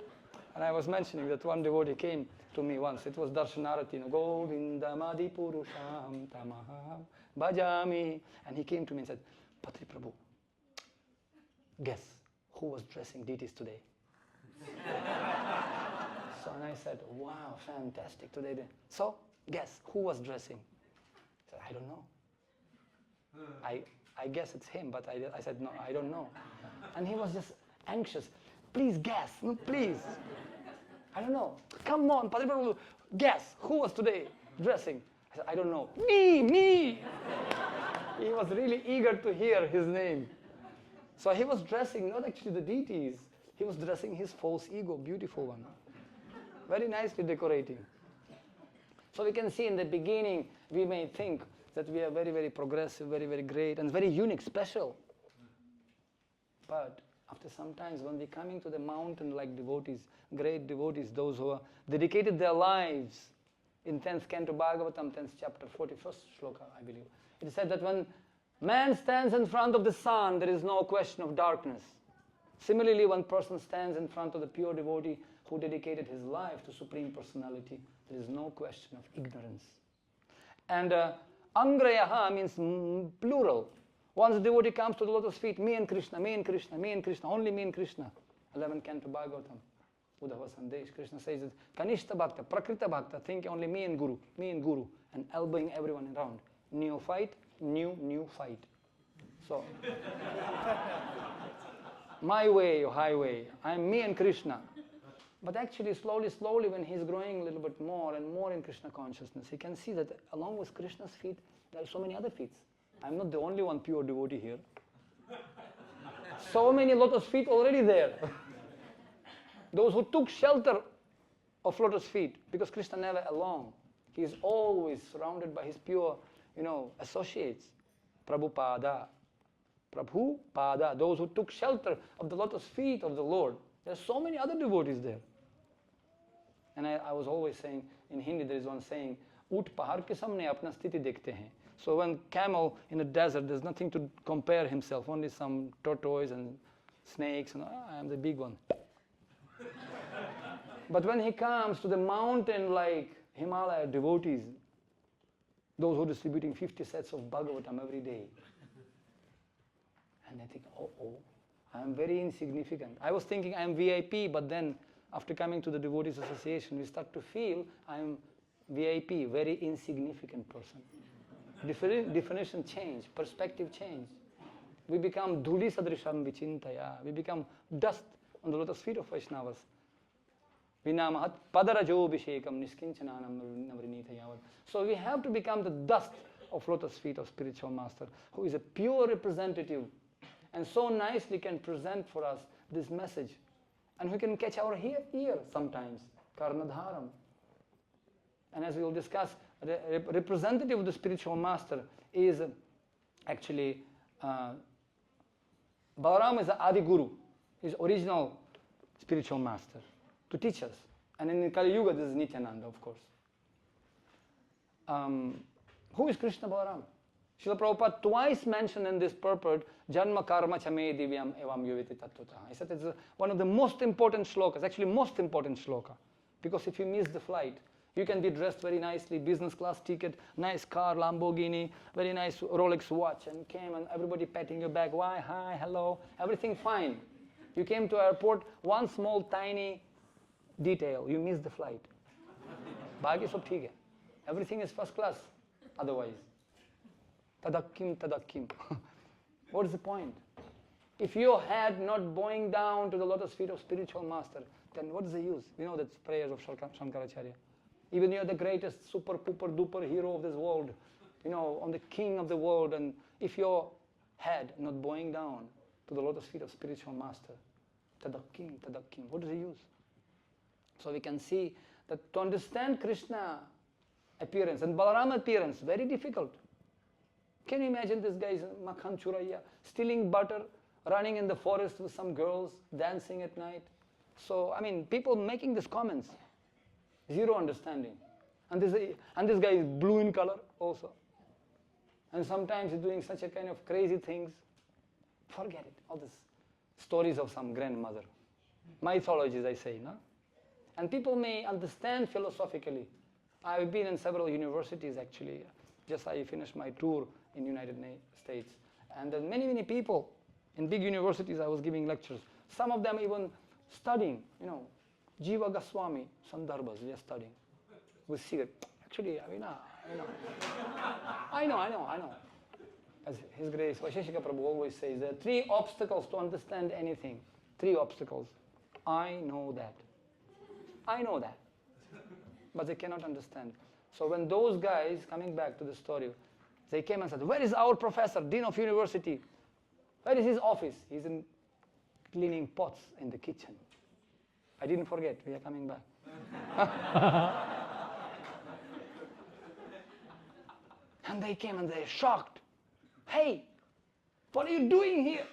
And I was mentioning that one devotee came to me once. It was Darshanarati, Govindamadi Purusham Tamaham Bhajami. And he came to me and said, Patri Prabhu, guess who was dressing deities today? So, and I said, wow, fantastic today. So, guess who was dressing? He said, I don't know. I guess it's him, but I said, no, I don't know. And he was just anxious. Please guess, no, please. I don't know. Come on, Patri Prabhu, guess who was today dressing? I said, I don't know. Me. He was really eager to hear his name. So he was dressing not actually the deities. He was dressing his false ego, beautiful one. Very nicely decorating. So we can see in the beginning, we may think that we are very, very progressive, very, very great, and very unique, special. But after some times, when we coming to the mountain like devotees, great devotees, those who are dedicated their lives, in 10th canto Bhagavatam, 10th chapter, 41st shloka, I believe, it is said that when man stands in front of the sun, there is no question of darkness. Similarly, when person stands in front of the pure devotee who dedicated his life to Supreme Personality, there is no question of ignorance. And Angrayaha means plural. Once the devotee comes to the lotus feet, me and Krishna, me and Krishna, me and Krishna, only me and Krishna. 11th canto Bhagavatam, Uddhava Sandesh, Krishna says that Kanishta Bhakta, Prakrita Bhakta, think only me and Guru, and elbowing everyone around. Neophyte, new fight. So, my way or highway, I'm me and Krishna. But actually, slowly, when he's growing a little bit more and more in Krishna consciousness, he can see that along with Krishna's feet, there are so many other feet. I'm not the only one pure devotee here. So many lotus feet already there. Those who took shelter of lotus feet, because Krishna never alone. He is always surrounded by his pure, associates. Prabhupada, those who took shelter of the lotus feet of the Lord. There are so many other devotees there. And I was always saying, in Hindi there is one saying, Oot pahar ke samne apna sthiti dekhte hain. So when camel in the desert, there's nothing to compare himself, only some tortoise and snakes, and I am the big one. But when he comes to the mountain like Himalaya devotees, those who are distributing 50 sets of Bhagavatam every day, and I think, I am very insignificant. I was thinking I am VIP, but then after coming to the Devotees Association, we start to feel I am VIP, very insignificant person. Definition change, perspective change. We become dhuli sadrisham vichintaya. We become dust on the lotus feet of Vaishnavas. Vinamahat padarajo vishekam niskinchananam navrinitayavad. So we have to become the dust of lotus feet of spiritual master, who is a pure representative and so nicely can present for us this message. And we can catch our ear sometimes, karnadharam. And as we will discuss, representative of the spiritual master is actually Balarama is the Adi Guru, his original spiritual master, to teach us. And in Kali Yuga, this is Nityananda, of course. Who is Krishna Balaram? Srila Prabhupada twice mentioned in this purport, Janma Karma Chame Divyam Evam Yuviti Tattva. He said it's one of the most important shlokas, actually most important shloka. Because if you miss the flight, you can be dressed very nicely, business class ticket, nice car, Lamborghini, very nice Rolex watch, and came and everybody patting your back. Why? Hi, hello, everything fine. You came to airport, one small tiny detail, you missed the flight. Bhagya sab theek hai. Everything is first class, otherwise. Tadakim. What is the point? If your head not bowing down to the lotus feet of spiritual master, then what is the use? You know that's prayers of Shankaracharya. Even you're the greatest super pooper duper hero of this world, you know, on the king of the world, and if your head not bowing down to the lotus feet of spiritual master, tadakim, what is the use? So we can see that to understand Krishna appearance and Balarama appearance, very difficult. Can you imagine this guy is Makhan Churaiya, stealing butter, running in the forest with some girls, dancing at night? So, I mean, people making these comments, zero understanding. And this guy is blue in color also. And sometimes he's doing such a kind of crazy things. Forget it, all these stories of some grandmother. Mythologies, I say, no? And people may understand philosophically. I've been in several universities actually. Just I finished my tour in United States. And then many people in big universities I was giving lectures. Some of them even studying, you know, Jiva Goswami Sandarbhas, we are studying. With cigarette. Actually, I know. As His Grace Vaisheshika Prabhu always says, there are 3 obstacles to understand anything. 3 obstacles. I know that. But they cannot understand. So when those guys, coming back to the story, they came and said, where is our professor, dean of university? Where is his office? He's in cleaning pots in the kitchen. I didn't forget, we are coming back. And they came and they're shocked. Hey, what are you doing here?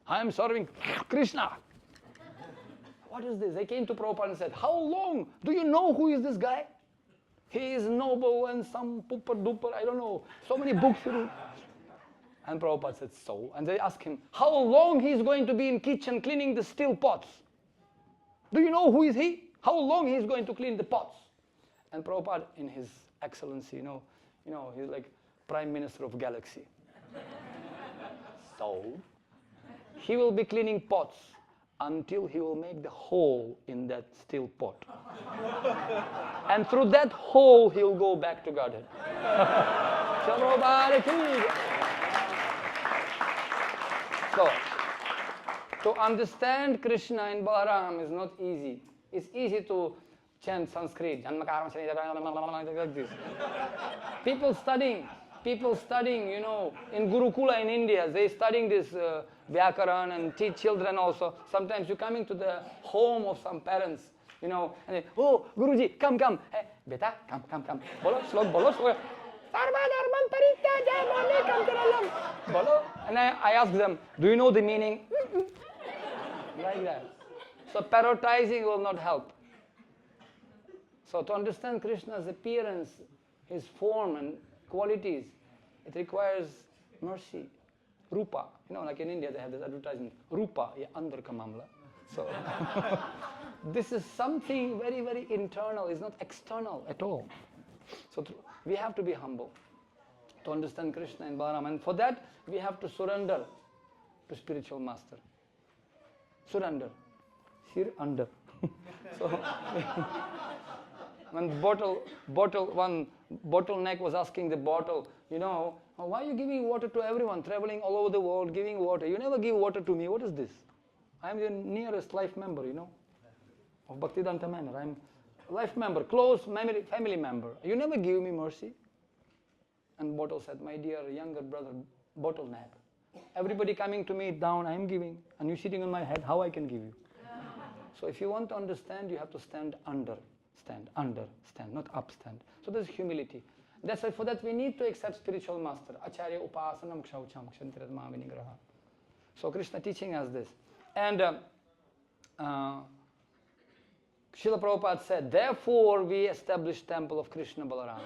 I am serving Krishna. What is this? They came to Prabhupada and said, how long? Do you know who is this guy? He is noble and some pooper duper, I don't know, so many books. And Prabhupada said, so? And they asked him, how long he is going to be in kitchen cleaning the steel pots? Do you know who is he? How long he is going to clean the pots? And Prabhupada, in his excellency, you know, he's like Prime Minister of Galaxy. So, he will be cleaning pots until he will make the hole in that steel pot. And through that hole, he'll go back to Godhead. So, to understand Krishna and Balaram is not easy. It's easy to chant Sanskrit. Like this. People studying, you know, in Gurukula in India, they studying this Vyakaran and teach children also. Sometimes you're coming to the home of some parents, you know, and they, oh, Guruji, come. Hey, beta, come. Bolo, slok, bolo, slok. Sarva dharman parityaja mone bolo. And I ask them, do you know the meaning? Like that. So parrotizing will not help. So to understand Krishna's appearance, his form and qualities, it requires mercy, rupa. You know, like in India they have this advertisement, rupa, ye andar ka mamla. So this is something very, very internal, it's not external at all. So we have to be humble to understand Krishna and Balaram, and for that we have to surrender to spiritual master. Surrender. Sir under. So when one bottleneck was asking the bottle, you know, why are you giving water to everyone, traveling all over the world, giving water? You never give water to me. What is this? I am the nearest life member, you know, of Bhaktivedanta Manor. I am life member, close family member. You never give me mercy. And bottle said, my dear younger brother, bottleneck, Everybody coming to me down, I am giving. And you sitting on my head, how I can give you? So if you want to understand, you have to stand under. Stand, under, stand, not up, stand. So there's humility. That's why for that we need to accept spiritual master. Acharya upasanam kshaucham kshantiratma vinigraha. So Krishna teaching us this. And Srila Prabhupada said, therefore we established temple of Krishna Balaram.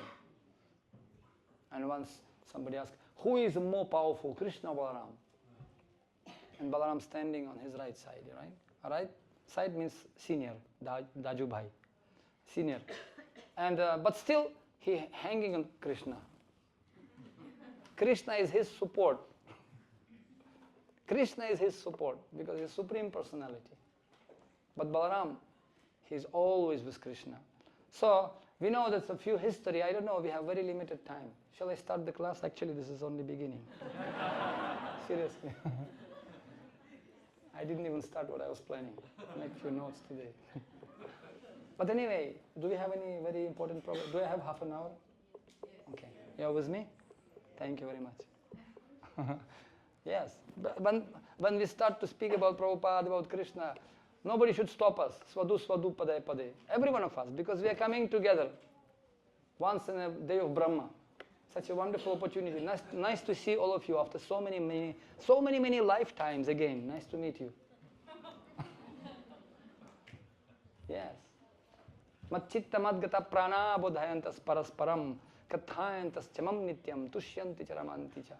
And once somebody asked, who is more powerful, Krishna or Balaram? And Balaram standing on his right side, right? Right side means senior, Daju Bhai, senior. And but still, he hanging on Krishna. Krishna is his support. Krishna is his support because he is Supreme Personality. But Balaram, he is always with Krishna. So, we know that's a few history. I don't know, we have very limited time. Shall I start the class? Actually, this is only beginning. Seriously. I didn't even start what I was planning. Make few notes today. But anyway, do we have any very important problem? Do I have half an hour? Okay. You are with me? Thank you very much. Yes. But when we start to speak about Prabhupada, about Krishna, nobody should stop us. Svadu, svadu, pade, pade. Every one of us, because we are coming together once in a day of Brahma. Such a wonderful opportunity. Nice to see all of you after so many lifetimes again. Nice to meet you. Yes. Matchitta madgata prana bodhayantas parasparam kathayantas chamam nityam tushyanti charamanti cha.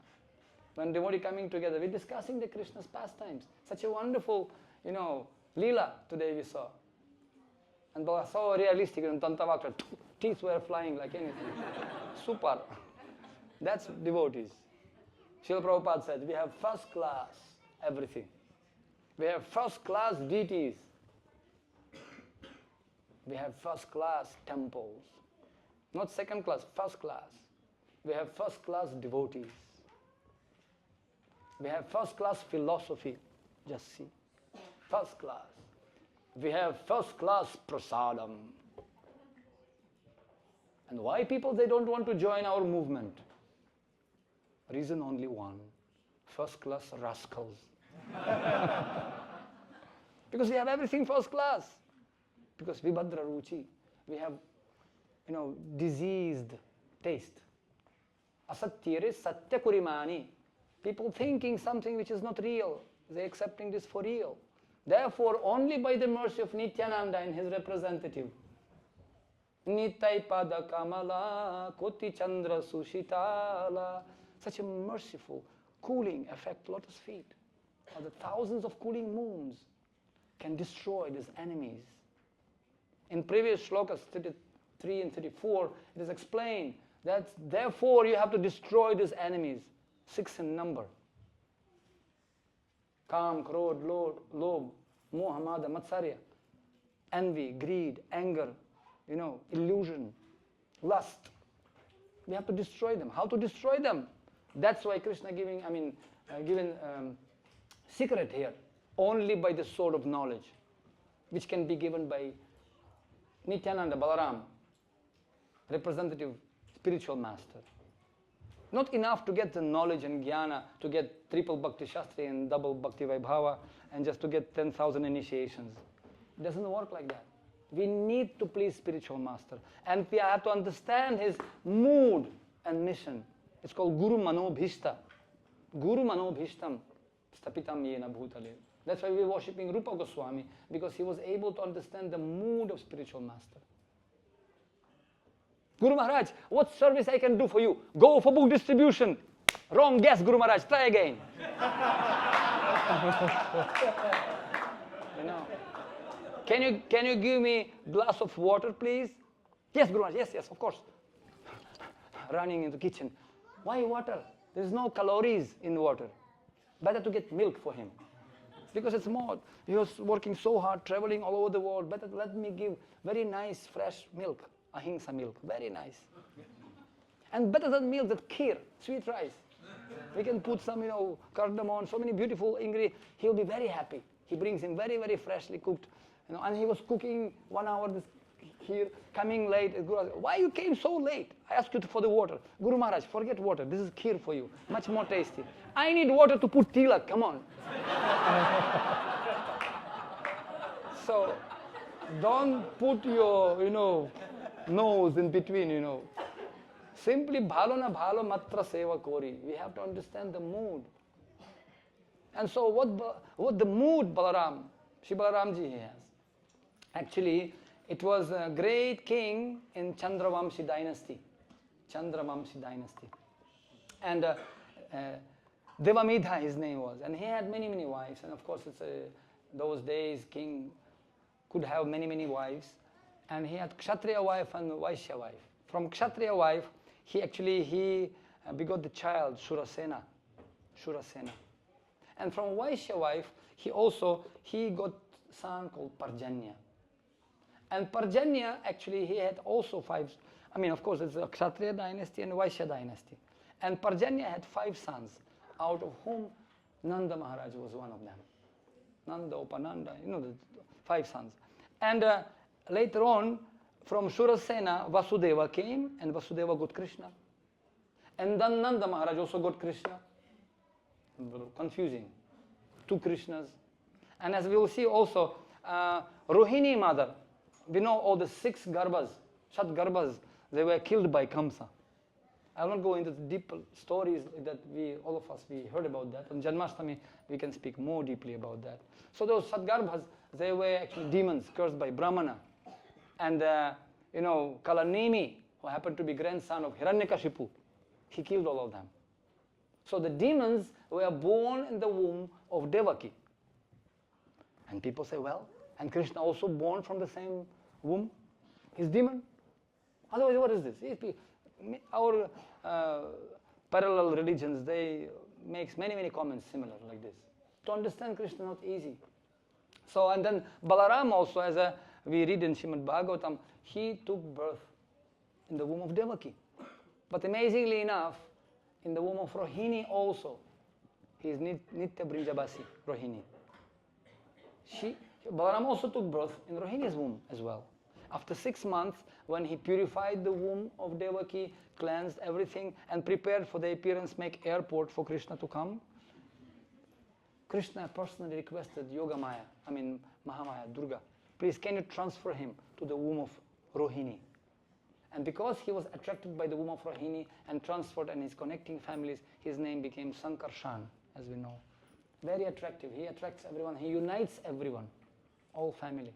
When devotee coming together, we're discussing the Krishna's pastimes. Such a wonderful, Leela today we saw. And so realistic, and Tantavakra, teeth were flying like anything. Super. That's devotees. Srila Prabhupada said, we have first class everything. We have first class deities. We have first class temples. Not second class, first class. We have first class devotees. We have first class philosophy. Just see. First class. We have first class prasadam. And why people, they don't want to join our movement? Reason only one. First class rascals. Because we have everything first class. Because vibhadra ruchi. We have, diseased taste. Asatyere satya kurimani. People thinking something which is not real. They accepting this for real. Therefore, only by the mercy of Nityananda and his representative, Nitai pada kamala koti chandra sushitala, such a merciful, cooling effect, lotus feet, or the thousands of cooling moons can destroy these enemies. In previous shlokas 33 and 34, it is explained that therefore you have to destroy these enemies, 6 in number. Kam, Krodh, Lobh, Moha, Mada, Matsarya, envy, greed, anger, illusion, lust. We have to destroy them. How to destroy them? That's why Krishna given secret here, only by the sword of knowledge, which can be given by Nityananda, Balaram, representative spiritual master. Not enough to get the knowledge and jnana, to get triple bhakti shastri and double bhakti vaibhava, and just to get 10,000 initiations. It doesn't work like that. We need to please spiritual master. And we have to understand his mood and mission. It's called Guru Manobhishta. Guru Manobhishtam stapitam yena bhutale. That's why we're worshipping Rupa Goswami, because he was able to understand the mood of spiritual master. Guru Maharaj, what service I can do for you? Go for book distribution. Wrong guess, Guru Maharaj, try again. Can you give me a glass of water, please? Yes, Guru Maharaj, yes, of course. Running into the kitchen. Why water? There's no calories in water. Better to get milk for him. Because it's more, he was working so hard, traveling all over the world. Better let me give very nice, fresh milk. Ahimsa milk, very nice. And better than milk, that kheer, sweet rice. We can put some, cardamom, so many beautiful ingredients. He'll be very happy. He brings him very, very freshly cooked. And he was cooking 1 hour. here, coming late. Guru, why you came so late? I asked you for the water. Guru Maharaj, forget water. This is kheer for you. Much more tasty. I need water to put tilak. Come on. So don't put your, nose in between, Simply bhalo na bhalo matra seva kori. We have to understand the mood. And so what the mood Balaram, Shri Balaramji has. Actually, it was a great king in Chandravamshi dynasty. Chandravamshi dynasty. And Devamidha his name was. And he had many, many wives. And of course, those days, king could have many, many wives. And he had Kshatriya wife and Vaishya wife. From Kshatriya wife, he begot the child Shurasena. And from Vaishya wife, he got son called Parjanya. And Parjanya, actually, he had also 5, of course, it's a Kshatriya dynasty and Vaishya dynasty. And Parjanya had 5 sons, out of whom Nanda Maharaj was one of them. Nanda, Upananda, the 5 sons. And later on, from Shurasena, Vasudeva came, and Vasudeva got Krishna. And then Nanda Maharaj also got Krishna. Confusing. 2 Krishnas. And as we will see also, Rohini mother, we know all the 6 Garbhas, Shat Garbhas, they were killed by Kamsa. I will not go into the deep stories that all of us heard about that. On Janmashtami, we can speak more deeply about that. So those Shat Garbhas, they were actually demons cursed by Brahmana. And, Kalanemi, who happened to be grandson of Hiranyakashipu, he killed all of them. So the demons were born in the womb of Devaki. And people say, well, and Krishna also born from the same womb? He's demon? Otherwise, what is this? Our parallel religions, they make many, many comments similar like this. To understand Krishna, not easy. So, and then Balarama also, as we read in Srimad Bhagavatam, he took birth in the womb of Devaki. But amazingly enough, in the womb of Rohini also, he is Nitya Brinjabasi, Rohini. Balarama also took birth in Rohini's womb as well. After 6 months, when he purified the womb of Devaki, cleansed everything, and prepared for the appearance, make airport for Krishna to come, Krishna personally requested Mahamaya, Durga, please can you transfer him to the womb of Rohini? And because he was attracted by the womb of Rohini and transferred and his connecting families, his name became Sankarshan, as we know. Very attractive. He attracts everyone. He unites everyone, all family.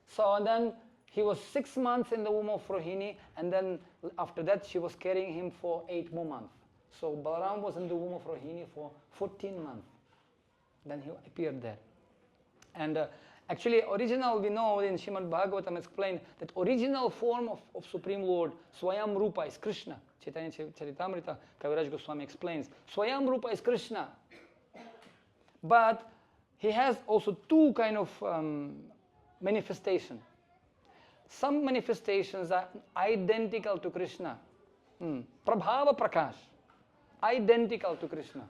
So and then he was 6 months in the womb of Rohini, and then after that she was carrying him for 8 more months. So Balaram was in the womb of Rohini for 14 months. Then he appeared there. And actually, original, we know in Srimad Bhagavatam explained that original form of Supreme Lord, Swayam Rupa, is Krishna. Chaitanya Charitamrita, Kaviraj Goswami explains, Swayam Rupa is Krishna. But he has also 2 kind of manifestations. Some manifestations are identical to Krishna. Prabhava Prakash, identical to Krishna,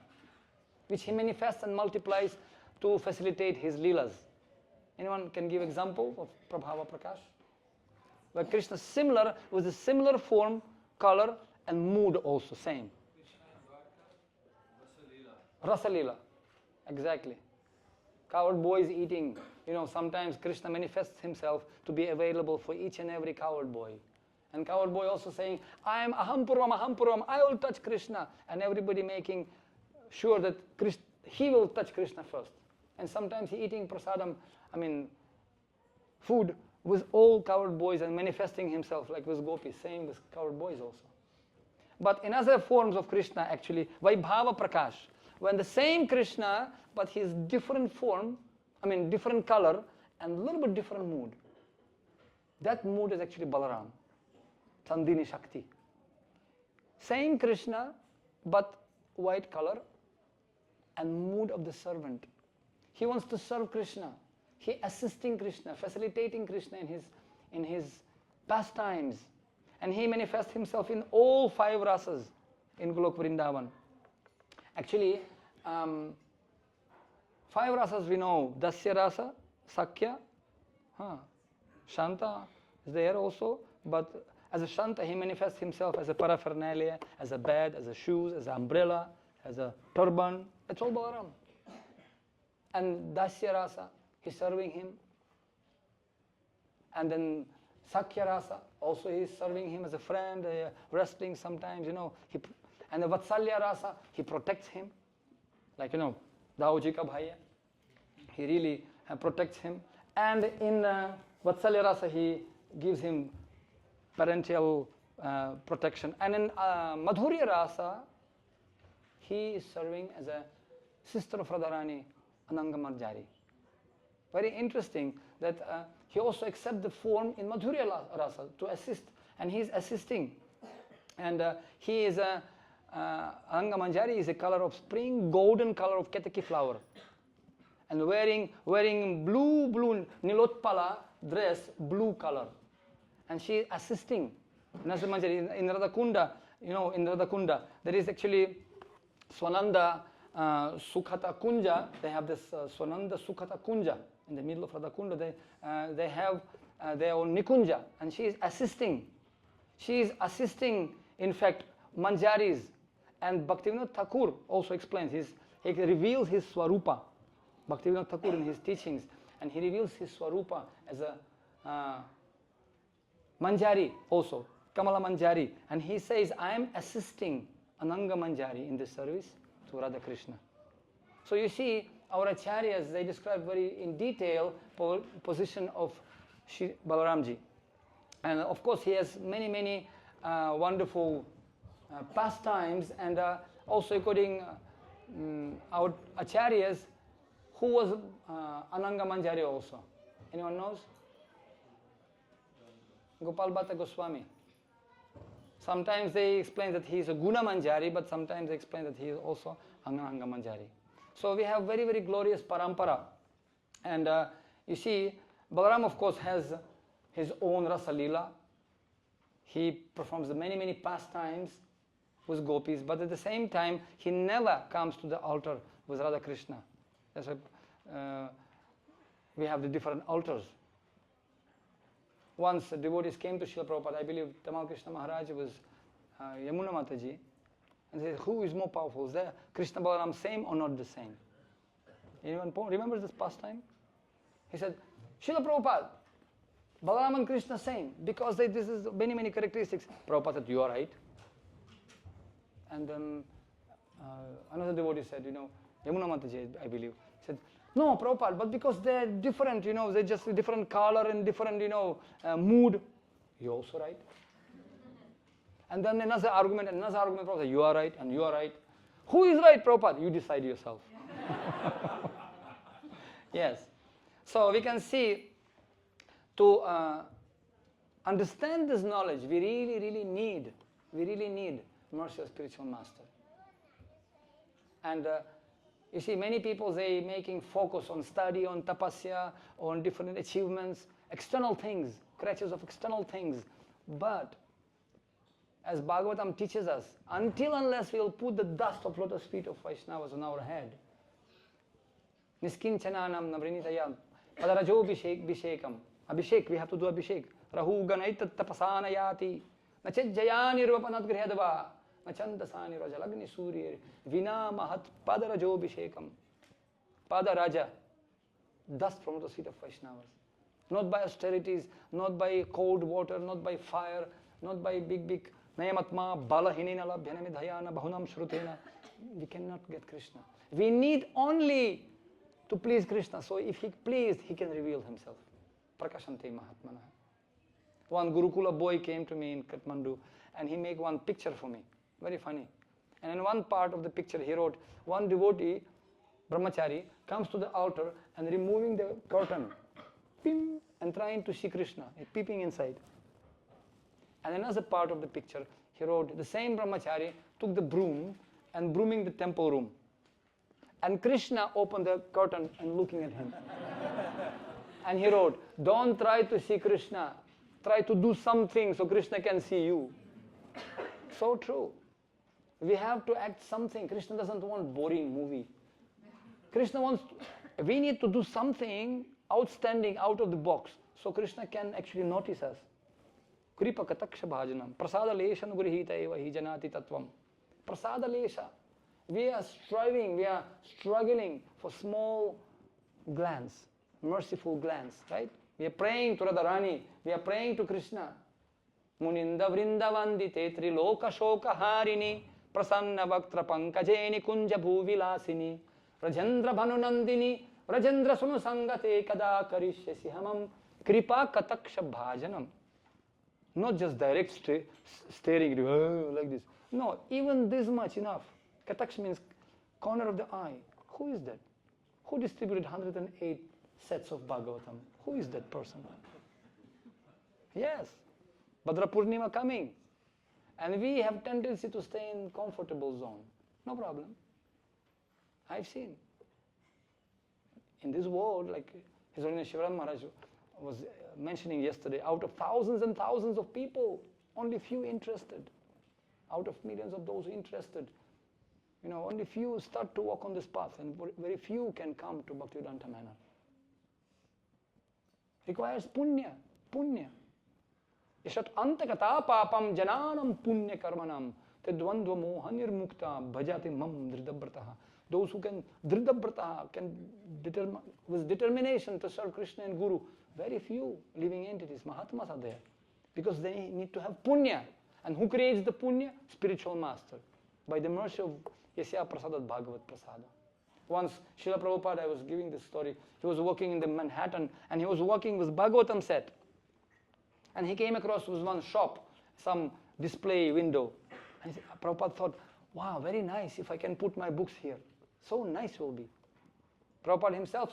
which he manifests and multiplies to facilitate his leelas. Anyone can give example of Prabhava Prakash? Where Krishna similar, with a similar form, color, and mood also, same. Rasa Leela. Exactly. Coward boy is eating. Sometimes Krishna manifests himself to be available for each and every coward boy. And coward boy also saying, I am Ahampurvam, I will touch Krishna. And everybody making sure that he will touch Krishna first. And sometimes he eating prasadam, food with all coward boys and manifesting himself like with gopis, same with coward boys also. But in other forms of Krishna actually, Vaibhava Prakash, when the same Krishna, but his different form, different color and a little bit different mood. That mood is actually Balaram, Chandini Shakti. Same Krishna, but white color and mood of the servant. He wants to serve Krishna. He assisting Krishna, facilitating Krishna in his pastimes. And he manifests himself in all 5 rasas in Golok Vrindavan. Actually, 5 rasas we know: Dasya rasa, Sakya, Shanta is there also, but as a Shanta, he manifests himself as a paraphernalia, as a bed, as a shoes, as an umbrella, as a turban. That's all Balaram. And Dasya Rasa, he's serving him. And then Sakya Rasa, also he's serving him as a friend, wrestling sometimes, and the Vatsalya Rasa, he protects him. Like, Daoji ka bhaiya. He really protects him. And in Vatsalya Rasa, he gives him parental protection. And in Madhurya Rasa, he is serving as a sister of Radharani, Ananga Manjari. Very interesting that he also accepts the form in Madhurya Rasa to assist, and he is assisting. And he is Ananga Manjari is a color of spring, golden color of ketaki flower, and wearing blue Nilotpala dress, blue color, and she is assisting. Nasa Manjari in Radhakunda, in Radhakunda there is actually Swananda Sukhata Kunja. They have this Swananda Sukhata Kunja in the middle of Radhakunda. They have their own Nikunja, and she is assisting. She is assisting, in fact, Manjaris. And Bhaktivedanta Thakur also explains, he reveals his Swarupa. Bhaktivedanta Thakur in his teachings, and he reveals his Swarupa as a Manjari also, Kamala Manjari. And he says, I am assisting Ananga Manjari in this service to Radha Krishna. So you see, our acharyas, they describe very in detail position of Balaramji. And of course, he has many wonderful pastimes, and also according our acharyas, who was Ananga Manjari also. Anyone knows? Gopal Bhatta Goswami. Sometimes they explain that he is a Guna Manjari, but sometimes they explain that he is also Ananga Manjari. So we have very glorious parampara. And you see, Balaram of course has his own Rasa Leela. He performs many pastimes with gopis, but at the same time, he never comes to the altar with Radha Krishna. That's why we have the different altars. Once devotees came to Srila Prabhupada, I believe Tamal Krishna Maharaj was Yamuna Mataji, and they said, who is more powerful? Is there Krishna Balaram same or not the same? Anyone remembers this pastime? He said, Srila Prabhupada, Balaram and Krishna same, because this is many characteristics. Prabhupada said, you are right. And then another devotee said, Yamuna Mataji, I believe, said, no, Prabhupada, but because they're different, they're just different color and different, mood. You're also right. And then another argument, Prabhupada said, you are right, and you are right. Who is right, Prabhupada? You decide yourself. Yes. So we can see, to understand this knowledge, we really need mercy of spiritual master. And you see, many people, they making focus on study, on tapasya, on different achievements, external things, crutches of external things. But as Bhagavatam teaches us, unless we will put the dust of lotus feet of Vaishnavas on our head, Niskinchananam navrinitaya padarajo abhishekam. Abhishek, we have to do abhishek. Rahu ganaitat tapasana yati. Nachet jayani rupanat grihadava. Nachandasani rajalagni surya. Vina mahat padarajo abhishekam. Padaraja. Dust from the feet of Vaishnavas. Not by austerities, not by cold water, not by fire, not by big nayamatma balahinina labhyanami dhayana bahunam shrutena. We cannot get Krishna. We need only to please Krishna. So if he pleased, he can reveal himself. Prakashante Mahatmana. One Gurukula boy came to me in Kathmandu, and he made one picture for me. Very funny. And in one part of the picture he wrote, one devotee, brahmachari, comes to the altar and removing the curtain, pim, and trying to see Krishna, peeping inside. And another part of the picture, he wrote, the same brahmachari took the broom and brooming the temple room. And Krishna opened the curtain and looking at him. And he wrote, don't try to see Krishna. Try to do something so Krishna can see you. So true. We have to act something. Krishna doesn't want boring movie. Krishna wants, we need to do something outstanding, out of the box, So Krishna can actually notice us. Kripa kataksha bhajanam. Prasada leshan grihita eva hi janati tattvam. Prasada lesha. We are striving, we are struggling for small glance, merciful glance, right? We are praying to Radharani, we are praying to Krishna. Muninda vrindavandite triloka shoka harini prasanna vaktra pankajeni kunja bhuvilasini Rajendra bhanunandini Rajendra sunusangate kada karishyasi hamam kripa kataksha bhajanam. Not just direct staring like this. No, even this much enough. Kataksha means corner of the eye. Who is that? Who distributed 108 sets of Bhagavatam? Who is that person? Yes, Bhadra Purnima coming. And we have tendency to stay in comfortable zone. No problem. I've seen. In this world, like His Holiness Shivaram Maharaj was mentioning yesterday, out of thousands and thousands of people, only few interested. Out of millions of those interested, only few start to walk on this path, and very few can come to Bhaktivedanta Manor. Requires punya. Ishat antakata papam jananam punya karmanam tedvandva moha nirmukta bhajati mam dhridabrataha. Those who can dhridabrataha, can with determination to serve Krishna and Guru, very few living entities, Mahatmas are there, because they need to have punya. And who creates the punya? Spiritual master. By the mercy of Yasya Prasadat Bhagavat Prasada. Once, Srila Prabhupada, I was giving this story, he was working in the Manhattan, and he was working with Bhagavatam set. And he came across with one shop, some display window. And Prabhupada thought, wow, very nice, if I can put my books here. So nice it will be. Prabhupada himself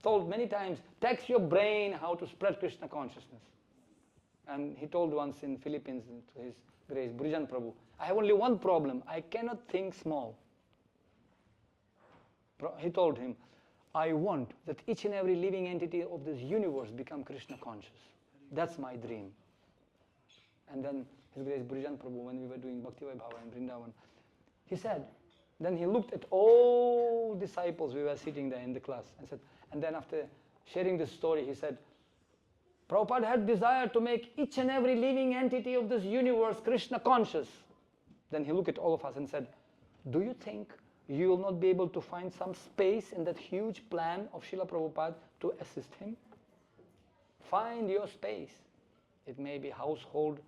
told many times, tax your brain how to spread Krishna consciousness. And he told once in Philippines to His Grace Brijan Prabhu, I have only one problem, I cannot think small. He told him, I want that each and every living entity of this universe become Krishna conscious. That's my dream. And then His Grace Brijan Prabhu, when we were doing Bhakti Vaibhava in Vrindavan, he said, then he looked at all disciples, we were sitting there in the class, and said, and then after sharing this story, he said, Prabhupada had desire to make each and every living entity of this universe Krishna conscious. Then he looked at all of us and said, do you think you will not be able to find some space in that huge plan of Srila Prabhupada to assist him? Find your space. It may be household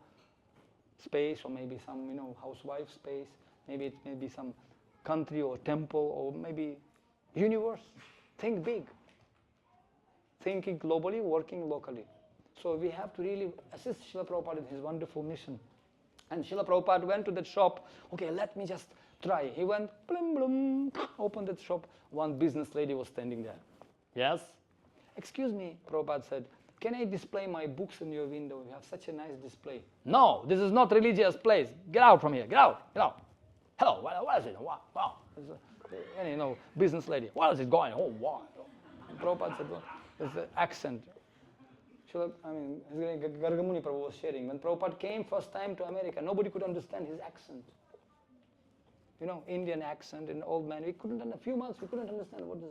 space, or maybe some, housewife space. Maybe it may be some country or temple, or maybe universe. Think big. Thinking globally, working locally. So we have to really assist Srila Prabhupada in his wonderful mission. And Srila Prabhupada went to that shop. Okay, let me just try. He went, blum, blum, opened that shop. One business lady was standing there. Yes? Excuse me, Prabhupada said, can I display my books in your window? You have such a nice display. No, this is not religious place. Get out from here. Get out. Get out. Hello, what is it? Wow. Any business lady. What is it going? Oh, wow. And Prabhupada said, well, it's the accent. Gargamuni Prabhu was sharing. When Prabhupada came first time to America, nobody could understand his accent. Indian accent, an old man. In a few months, we couldn't understand what this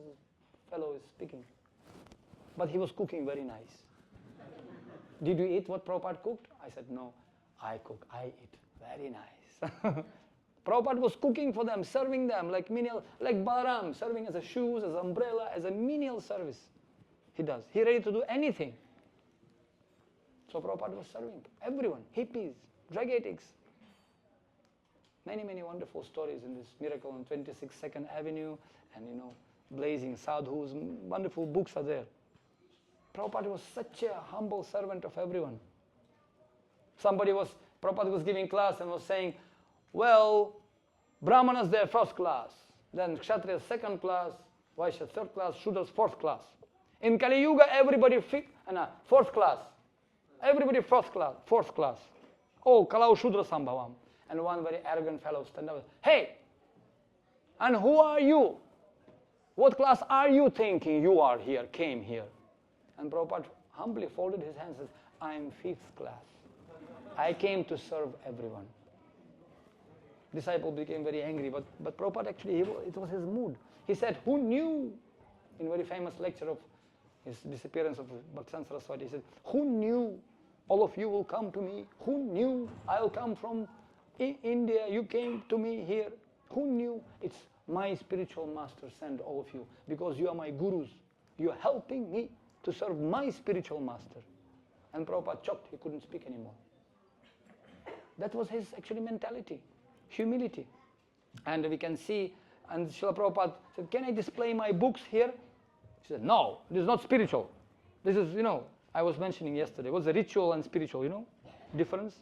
fellow is speaking. But he was cooking very nice. Did you eat what Prabhupada cooked? I said, no, I cook, I eat. Very nice. Prabhupada was cooking for them, serving them like Balaram, serving as a shoes, as an umbrella, as a menial service. He does. He ready to do anything. So Prabhupada was serving everyone, hippies, drug addicts. Many, many wonderful stories in this miracle on 26th 2nd Avenue, and blazing sadhus, wonderful books are there. Prabhupada was such a humble servant of everyone. Prabhupada was giving class and was saying, well, Brahmanas, they're first class, then Kshatriyas second class, Vaishyas third class, Shudras fourth class. In Kali Yuga, everybody fourth class. Everybody fourth class. Oh, Kalau Shudra Sambhavam. And one very arrogant fellow stand up, hey, and who are you? What class are you thinking you are here, came here? And Prabhupada humbly folded his hands and said, I'm fifth class. I came to serve everyone. Disciple became very angry, but Prabhupada actually, it was his mood. He said, who knew, in very famous lecture of his disappearance of Bhaktivedanta Saraswati, he said, who knew all of you will come to me? Who knew I'll come from India? You came to me here. Who knew? It's my spiritual master sent all of you because you are my gurus. You're helping me to serve my spiritual master. And Prabhupada choked, he couldn't speak anymore. That was his actually mentality, humility. And we can see, and Srila Prabhupada said, can I display my books here? He said, no, this is not spiritual. This is, I was mentioning yesterday, what's the ritual and spiritual, difference?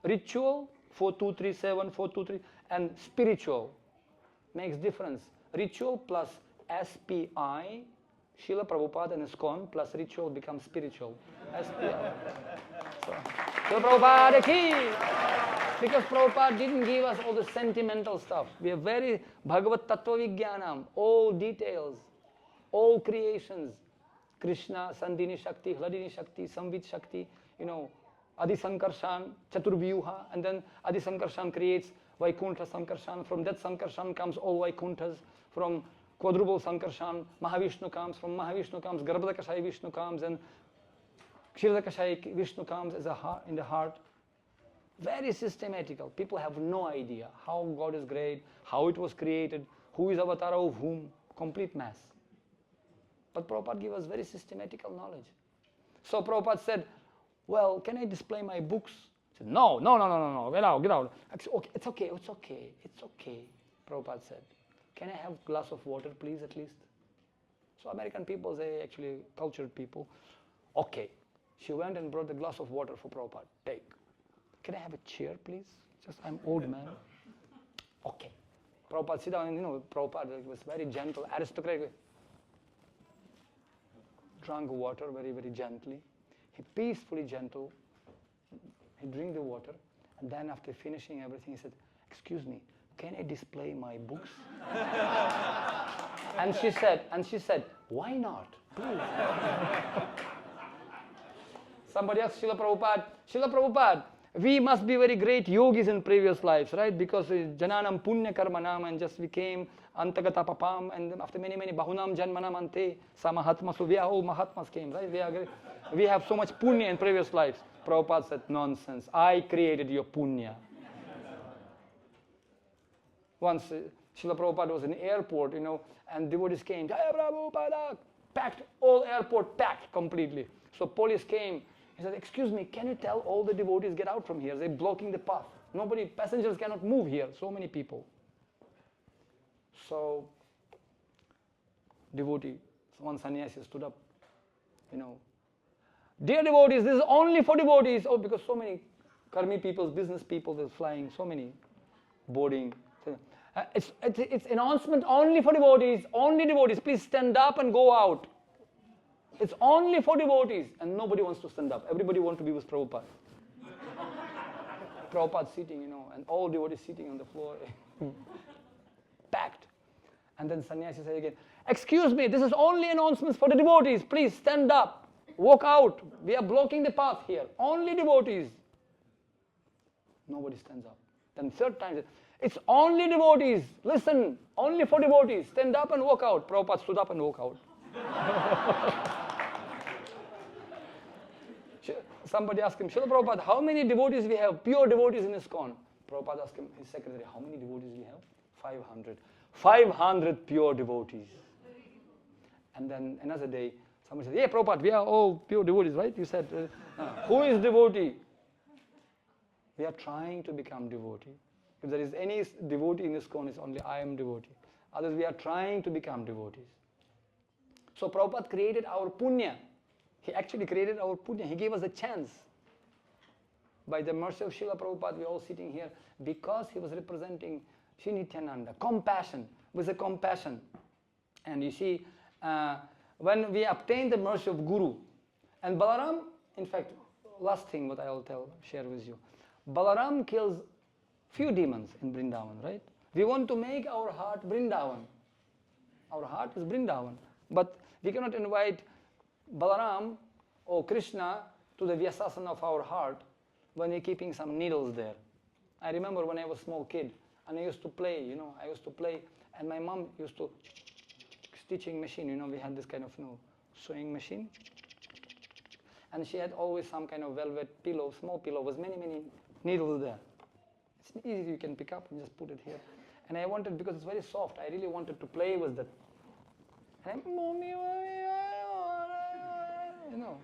Ritual, 4237, 423, and spiritual makes difference. Ritual plus SPI, Srila Prabhupada and ISKCON plus ritual becomes spiritual. SPI. So, Srila Prabhupada ki! Because Prabhupada didn't give us all the sentimental stuff. We are very Bhagavat Tattva Vijnanam, all details, all creations. Krishna, Sandhini Shakti, Hladini Shakti, Samvit Shakti, Adi Sankarshan, Chaturvyuha, and then Adi Sankarshan creates Vaikuntha Sankarshan. From that Sankarshan comes all Vaikunthas. From quadruple Sankarshan, Mahavishnu comes. From Mahavishnu comes Garbhadakashai Vishnu comes, and Kshiradakashai Vishnu comes as in the heart. Very systematical. People have no idea how God is great, how it was created, who is avatar of whom. Complete mess. But Prabhupada gave us very systematical knowledge. So Prabhupada said, well, can I display my books? He said, no, get out. It's okay. Prabhupada said, can I have a glass of water, please, at least? So American people, they actually cultured people. Okay. She went and brought the glass of water for Prabhupada. Take. Can I have a chair, please? I'm old man. Okay. Prabhupada, sit down, and Prabhupada was very gentle, aristocratic. Drank water very, very gently. He peacefully gentle. He drank the water, and then after finishing everything, he said, excuse me, can I display my books? and she said, why not? Please. Somebody asked Srila Prabhupada, we must be very great yogis in previous lives, right? Because jananam punya karmanam, and just we came antagata papam, and after many bahunam janmanam ante samahatma, so we are all mahatmas came, right? We have so much punya in previous lives. Prabhupada said, nonsense, I created your punya. Once Srila Prabhupada was in the airport, and devotees came, Jaya Prabhupada, packed, all airport packed completely. So police came. He said, excuse me, can you tell all the devotees get out from here? They're blocking the path. Passengers cannot move here, so many people. So, devotee, one sannyasi stood up, dear devotees, this is only for devotees. Oh, because so many karmi people, business people, they're flying, so many boarding. It's announcement only for devotees, please stand up and go out. It's only for devotees, and nobody wants to stand up. Everybody wants to be with Prabhupada. Prabhupada sitting, and all devotees sitting on the floor, packed. And then sannyasi said again, excuse me, this is only announcements for the devotees. Please stand up, walk out. We are blocking the path here. Only devotees. Nobody stands up. Then third time, it's only devotees. Listen, only for devotees. Stand up and walk out. Prabhupada stood up and walked out. Somebody asked him, Srila Prabhupada, how many devotees we have, pure devotees in ISKCON? Prabhupada asked him, his secretary, how many devotees we have? 500. 500 pure devotees. And then another day, somebody said, yeah, Prabhupada, we are all pure devotees, right? You said, who is devotee? We are trying to become devotee. If there is any devotee in ISKCON, it's only I am devotee. Others, we are trying to become devotees. So Prabhupada created our punya. He actually created our punya. He gave us a chance. By the mercy of Srila Prabhupada, we are all sitting here because he was representing Sri Nityananda. Compassion, with a compassion. And you see, when we obtain the mercy of Guru, and Balaram, in fact, last thing what I will share with you. Balaram kills few demons in Vrindavan, right? We want to make our heart Vrindavan. Our heart is Vrindavan. But we cannot invite Balaram or Krishna to the Vyasasana of our heart when we're keeping some needles there. I remember when I was a small kid and I used to play, and my mom used to stitching machine, we had this kind of, sewing machine. And she had always some kind of velvet pillow, small pillow, with many, many needles there. It's easy, you can pick up and just put it here. And I wanted, because it's very soft, I really wanted to play with that. And I'm, mommy, you know.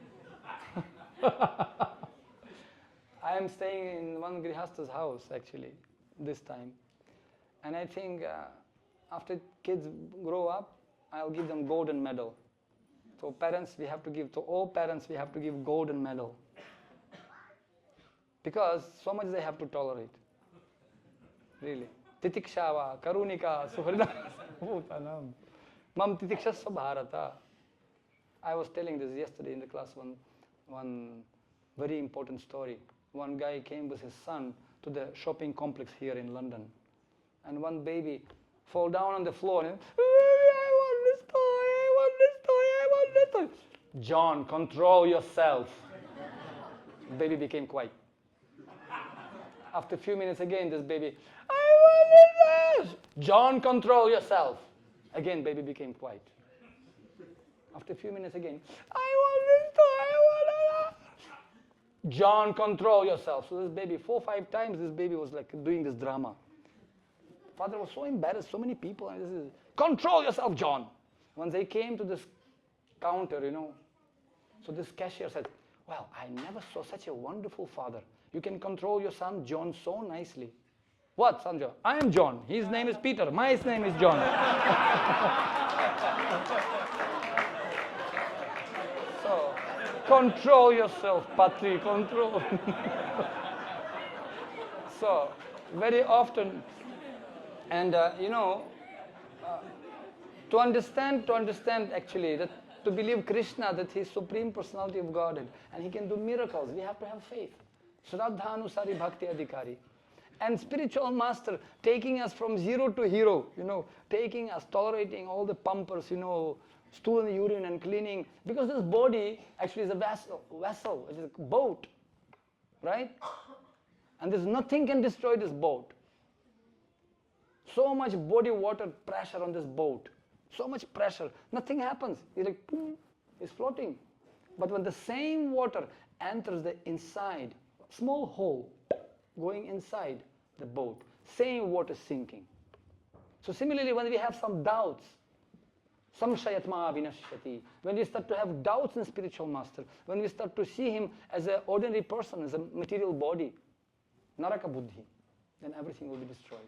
I am staying in one Grihasta's house actually, this time. And I think after kids grow up, I'll give them golden medal. So parents, we have to give, to all parents, we have to give golden medal. Because so much they have to tolerate. Really. Titikshava, Karunika, Suhrida, Bhutanam. Mam titikshasva bharata. I was telling this yesterday in the class, one very important story. One guy came with his son to the shopping complex here in London. And one baby fall down on the floor and, I want this toy, I want this toy, I want this toy. John, control yourself. Baby became quiet. After a few minutes again, this baby, I want this. John, control yourself. Again, baby became quiet. After a few minutes again, I want this toy, I want that. John, control yourself. So this baby, 4 or 5 times, this baby was like doing this drama. Father was so embarrassed, so many people, and this is, control yourself, John. When they came to this counter, you know, so this cashier said, well, I never saw such a wonderful father. You can control your son, John, so nicely. What, son John? I am John. His name is Peter. My name is John. So, control yourself, Patri, control. So, very often, and you know, to understand actually, that to believe Krishna, that he is Supreme Personality of Godhead, and he can do miracles, we have to have faith. Shraddhanusari Bhakti Adhikari. And spiritual master taking us from zero to hero, you know, taking us, tolerating all the pumpers, you know, stool and urine and cleaning, because this body actually is a vessel, it is a boat, right? And there's nothing can destroy this boat. So much body water pressure on this boat, so much pressure, nothing happens. It's like, boom, it's floating. But when the same water enters the inside, small hole going inside the boat, same water sinking. So similarly, when we have some doubts, samshayatma vinashyati, when we start to have doubts in spiritual master, when we start to see him as an ordinary person, as a material body, naraka buddhi, then everything will be destroyed.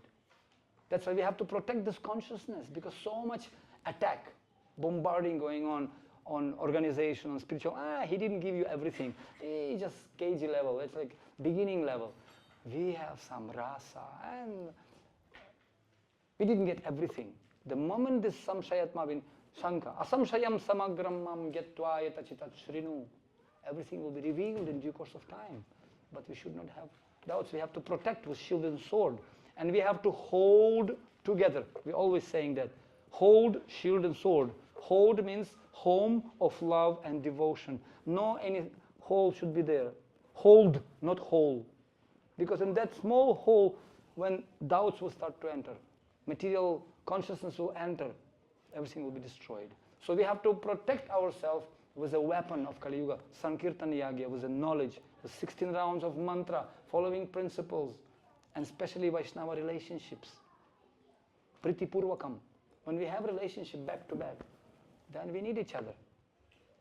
That's why we have to protect this consciousness, because so much attack, bombarding going on organization, on spiritual, he didn't give you everything. He just kg level, it's like beginning level. We have some rasa, and we didn't get everything. The moment this samshayatma bin shanka, asamshayam samagram mam gyatva yatachitat shrinu, everything will be revealed in due course of time. But we should not have doubts. We have to protect with shield and sword. And we have to hold together. We're always saying that. Hold, shield and sword. Hold means home of love and devotion. No any hole should be there. Hold, not whole. Because in that small hole, when doubts will start to enter, material consciousness will enter, everything will be destroyed. So we have to protect ourselves with a weapon of Kali Yuga, Sankirtan Yagya, with the knowledge, the 16 rounds of mantra, following principles, and especially Vaishnava relationships. Priti Purvakam. When we have relationship back to back, then we need each other.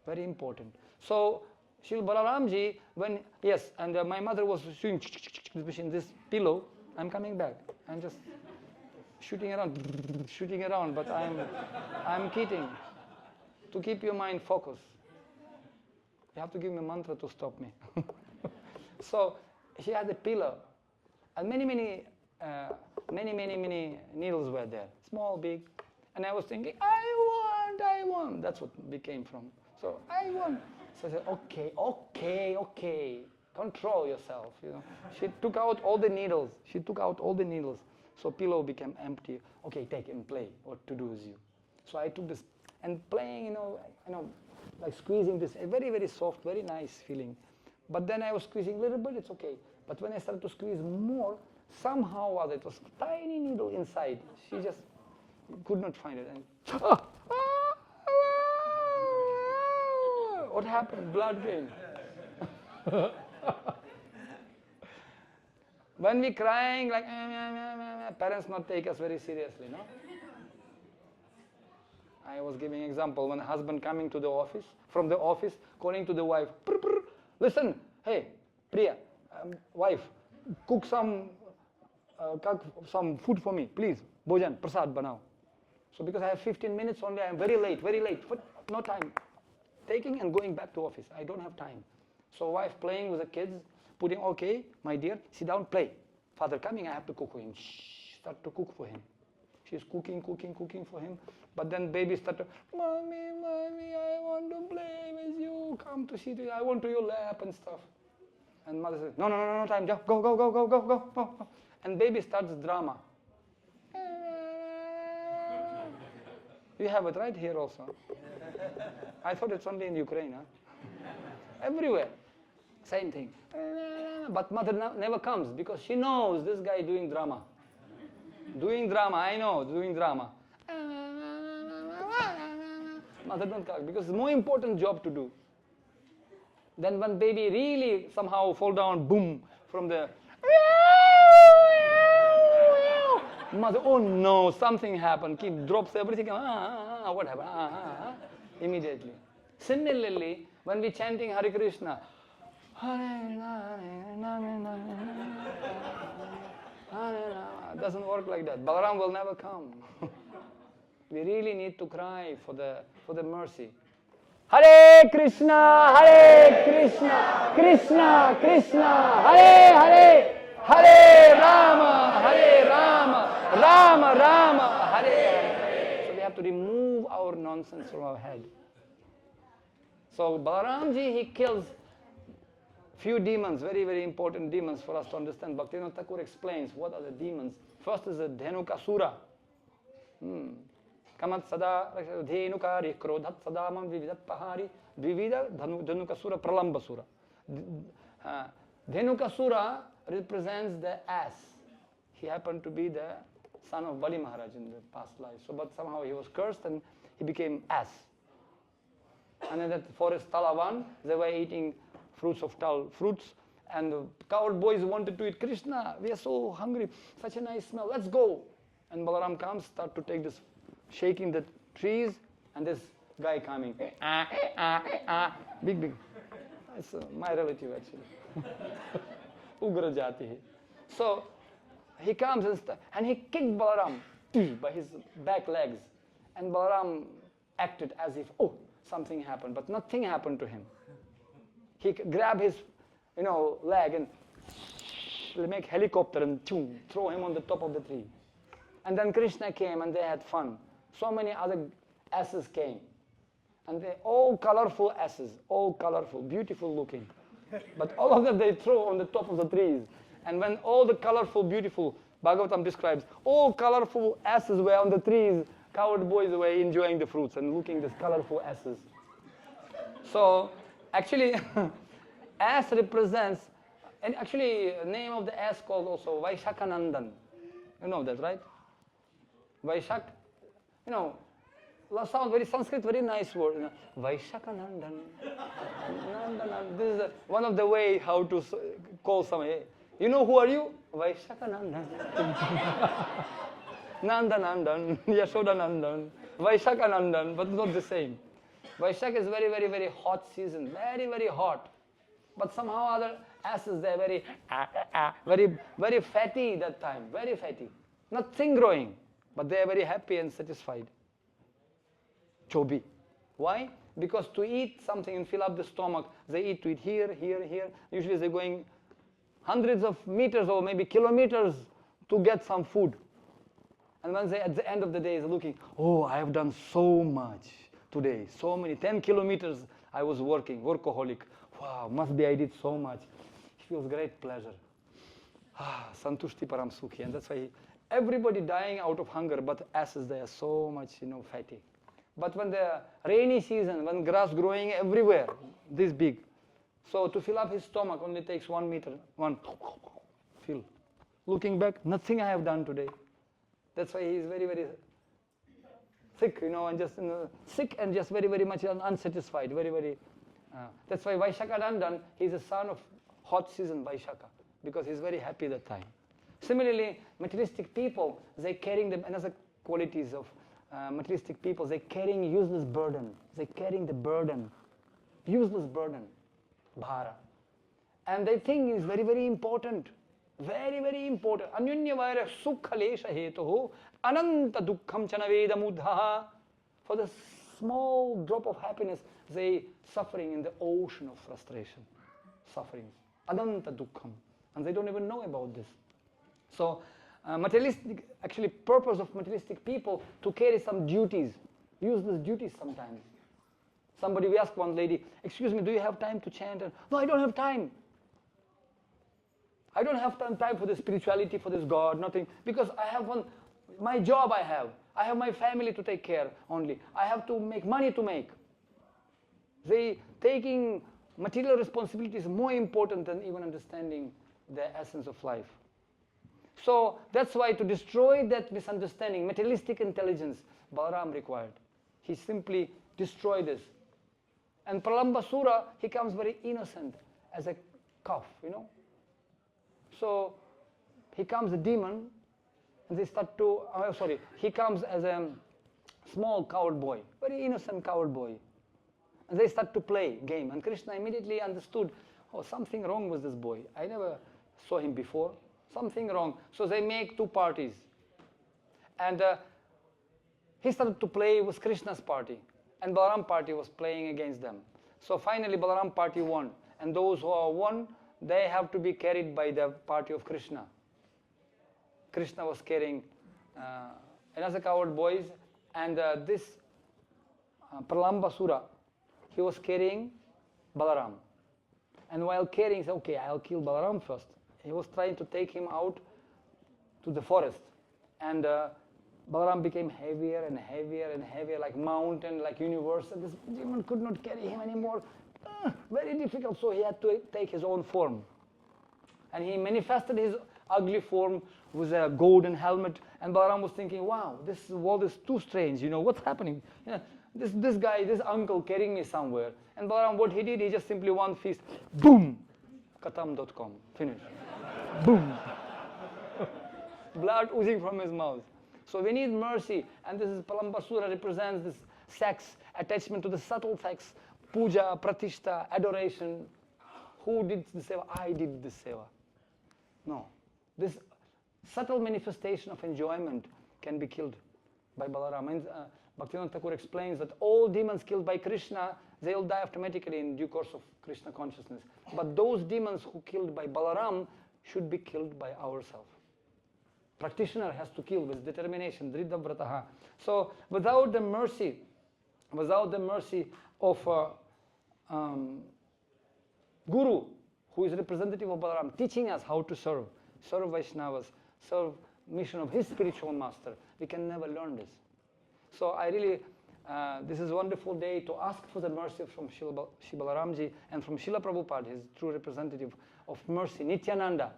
Very important. So, Shri Balaramji, when, yes, and my mother was doing this pillow, I'm coming back. I'm just shooting around, but I'm kidding. To keep your mind focused. You have to give me a mantra to stop me. So, she had a pillow, and many needles were there, small, big, and I was thinking, I want. That's what became from. So I want. So I said, okay, control yourself. You know, she took out all the needles. So pillow became empty. Okay, take and play. What to do is you. So I took this and playing, you know, like squeezing this, a very, very soft, very nice feeling. But then I was squeezing a little bit, it's okay. But when I started to squeeze more, somehow or other, it was a tiny needle inside. She just could not find it. And What happened? Blood gain. When we crying like, parents not take us very seriously, no? I was giving example when husband coming to the office, from the office, calling to the wife, prr, prr, listen, hey, Priya, wife, cook some food for me, please, bhojan, prasad banao. So because I have 15 minutes only, I am very late, no time. Taking and going back to office, I don't have time. So wife playing with the kids, putting, okay, my dear, sit down, play. Father coming, I have to cook for him. Shh, start to cook for him. She's cooking for him. But then baby started, mommy, I want to play with you. Come to sit, I want to your lap and stuff. And mother says, no time, go. And baby starts drama. You have it right here also. I thought it's only in Ukraine, huh? Everywhere, same thing. But mother never comes because she knows this guy doing drama. I know, doing drama. Mother don't come because it's more important job to do. Then when baby really somehow fall down, boom, from the mother, oh no, something happened. Kid drops everything. What happened? Immediately. Similarly, when we chanting Hare Krishna, doesn't work like that. Balaram will never come. We really need to cry for the mercy. Hare Krishna, Krishna Krishna, Hare Rama, Rama, Hare. So we have to remove our nonsense from our head. So Balaramji, he kills few demons, very, very important demons for us to understand. Bhaktivinoda Thakur explains what are the demons. First is the Dhenukasura. Kamat sada Dhenukari, Krodhat Sadamam Vividat Pahari, Vivida Dhenukasura Pralambasura. Dhenukasura represents the ass. He happened to be the son of Bali Maharaj in the past life. So, but somehow he was cursed and he became ass. And in that forest Talavan, they were eating fruits of tal fruits, and the coward boys wanted to eat. Krishna, we are so hungry, such a nice smell, let's go. And Balaram comes, start to take this, shaking the trees, and this guy coming, big. It's my relative actually. Ugra Jati. So he comes and he kicked Balaram by his back legs, and Balaram acted as if, oh, something happened, but nothing happened to him. He grabbed his, leg and make helicopter and throw him on the top of the tree. And then Krishna came and they had fun. So many other asses came. And they all colorful asses, all colorful, beautiful looking. But all of them they throw on the top of the trees. And when all the colorful, beautiful, Bhagavatam describes, all colorful asses were on the trees, coward boys were enjoying the fruits and looking at these colorful asses. So, actually, ass represents, and actually, name of the ass called also Vaishakanandan. You know that, right? Vaishak, sound very Sanskrit, very nice word. Vaishakanandan. This is one of the way how to call someone. You know who are you? Vaishakanandan. Nandanandan, Yashodanandan, Vaishakanandan, but not the same. Vaishak is very, very, very hot season, very, very hot. But somehow other asses, they're very, very fatty that time, very fatty. Nothing growing, but they're very happy and satisfied. Chobi. Why? Because to eat something and fill up the stomach, they eat to eat here. Usually they're going hundreds of meters or maybe kilometers to get some food. And when they, at the end of the day, they're looking, oh, I have done so much today, so many, 10 kilometers I was working, workaholic. Wow, must be I did so much. He feels great pleasure. Santushti param sukhi. And that's why everybody dying out of hunger, but asses, they are so much, fatty. But when the rainy season, when grass growing everywhere, this big, so to fill up his stomach only takes 1 meter, fill. Looking back, nothing I have done today. That's why he is very, very sick, and just sick and just very, very much unsatisfied, very, very That's why Vaishaka Nandan, he's a son of hot season Vaishaka, because he's very happy that time. Similarly, materialistic people, they're carrying another qualities of materialistic people, they're carrying useless burden. They're carrying the burden, useless burden, bhara. And they think is very, very important. Very, very important. Anyanya vaira sukha lesha hetoho ananta dukkham chana veda mudha. For the small drop of happiness, they suffering in the ocean of frustration, suffering. Ananta dukkham. And they don't even know about this. So, materialistic, actually purpose of materialistic people to carry some duties, useless duties sometimes. Somebody, we asked one lady, excuse me, do you have time to chant? And, no, I don't have time. I don't have time for the spirituality, for this God, nothing. Because I have my job I have my family to take care only. I have to make money to make. They taking material responsibility is more important than even understanding the essence of life. So that's why to destroy that misunderstanding, materialistic intelligence, Balaram required. He simply destroyed this. And Pralambasura, he comes very innocent as a calf, you know. So he comes a demon, and they start to, he comes as a small coward boy, very innocent coward boy. And they start to play game. And Krishna immediately understood, oh, something wrong with this boy. I never saw him before. Something wrong. So they make two parties. And he started to play with Krishna's party. And Balaram party was playing against them. So finally Balaram party won. And those who are won, they have to be carried by the party of Krishna. Krishna was carrying another coward boys. And this Pralambasura, he was carrying Balaram. And while carrying, he said, okay, I'll kill Balaram first. He was trying to take him out to the forest. And Balaram became heavier and heavier and heavier, like mountain, like universe. And this demon could not carry him anymore. Very difficult, so he had to take his own form. And he manifested his ugly form with a golden helmet. And Balaram was thinking, wow, this world is too strange, you know, what's happening? You know, this guy, this uncle carrying me somewhere. And Balaram, what he did, he just simply one fist, boom, katam.com, finished. Boom. Blood oozing from his mouth. So we need mercy, and this is Pralambasura represents this sex, attachment to the subtle sex, puja, pratishta, adoration. Who did the seva? I did the seva. No. This subtle manifestation of enjoyment can be killed by Balarama. And Bhaktivedanta Thakur explains that all demons killed by Krishna, they'll die automatically in due course of Krishna consciousness. But those demons who killed by Balaram should be killed by ourselves. Practitioner has to kill with determination, Dridha Vrataha. So without the mercy of Guru, who is representative of Balaram, teaching us how to serve Vaishnavas, serve mission of his spiritual master, we can never learn this. So I really, this is a wonderful day to ask for the mercy from Srila Balaramji and from Srila Prabhupada, his true representative of mercy, Nityananda.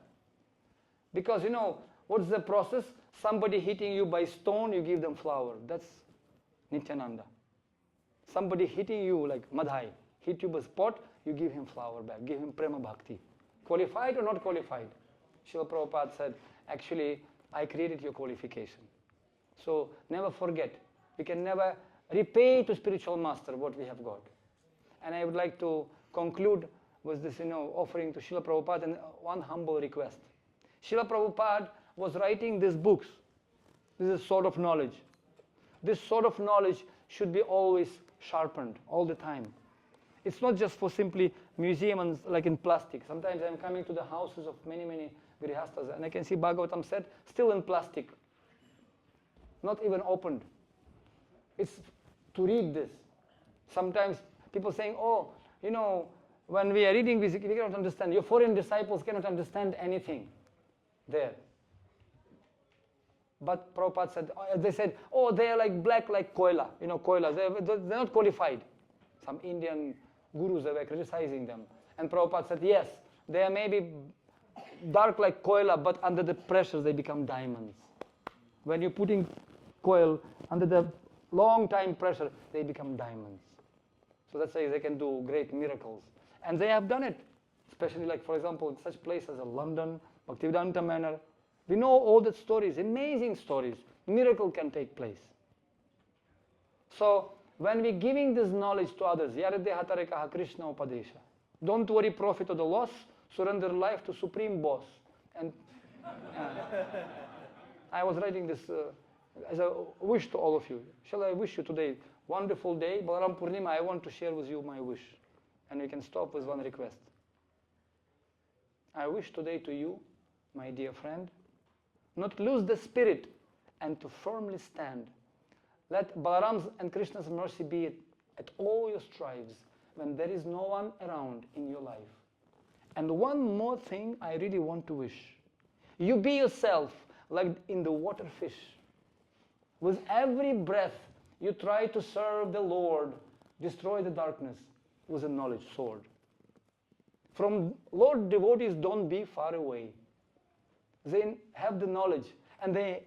Because you know, what's the process? Somebody hitting you by stone, you give them flower. That's Nityananda. Somebody hitting you like Madhai, hit you with pot, you give him flower back, give him prema bhakti. Qualified or not qualified? Srila Prabhupada said, actually, I created your qualification. So never forget, we can never repay to spiritual master what we have got. And I would like to conclude with this, offering to Srila Prabhupada and one humble request. Srila Prabhupada was writing these books. This is sword of knowledge. This sword of knowledge should be always sharpened all the time. It's not just for simply museums like in plastic. Sometimes I'm coming to the houses of many, many grihastas and I can see Bhagavatam set still in plastic. Not even opened. It's to read this. Sometimes people saying, oh, when we are reading this, we cannot understand. Your foreign disciples cannot understand anything there. But Prabhupada said, they said, oh, they are like black like koila, koila. They're not qualified. Some Indian gurus, they were criticizing them. And Prabhupada said, yes, they are maybe dark like koila, but under the pressure they become diamonds. When you're putting coil under the long time pressure, they become diamonds. So that's why they can do great miracles. And they have done it, especially like, for example, in such places as London, Bhaktivedanta Manor. We know all the stories, amazing stories. Miracle can take place. So when we're giving this knowledge to others, Yarade Hatarekaha Krishna Upadesha. Don't worry profit or the loss, surrender life to Supreme Boss. And I was writing this as a wish to all of you. Shall I wish you today wonderful day? Balaram Purnima, I want to share with you my wish. And we can stop with one request. I wish today to you, my dear friend, not lose the spirit and to firmly stand. Let Balaram's and Krishna's mercy be at all your strives when there is no one around in your life. And one more thing I really want to wish. You be yourself like in the water fish. With every breath, you try to serve the Lord, destroy the darkness with a knowledge sword. From Lord, devotees don't be far away. They have the knowledge and they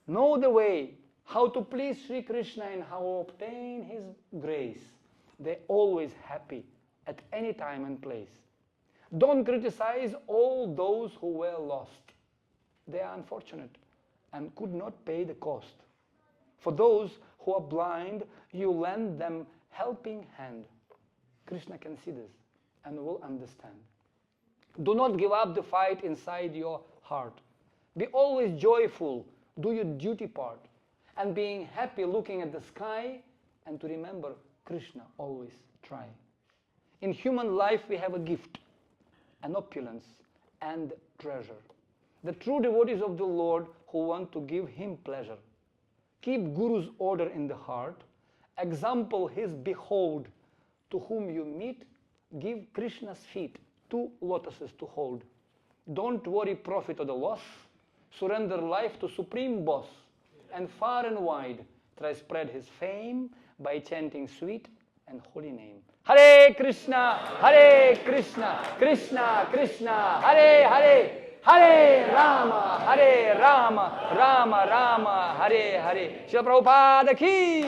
know the way how to please Sri Krishna and how to obtain His grace. They're always happy at any time and place. Don't criticize all those who were lost. They are unfortunate and could not pay the cost. For those who are blind, you lend them helping hand. Krishna can see this and will understand. Do not give up the fight inside your heart. Be always joyful, do your duty part, and being happy looking at the sky, and to remember Krishna always try. In human life we have a gift, an opulence and treasure. The true devotees of the Lord who want to give Him pleasure. Keep Guru's order in the heart, example His behold. To whom you meet, give Krishna's feet 2 lotuses to hold. Don't worry profit or the loss, surrender life to Supreme Boss, and far and wide try spread His fame by chanting sweet and holy name. Hare Krishna, Krishna Krishna, Hare Hare, Hare Rama, Rama Rama, Hare Hare. Srila Prabhupada ki.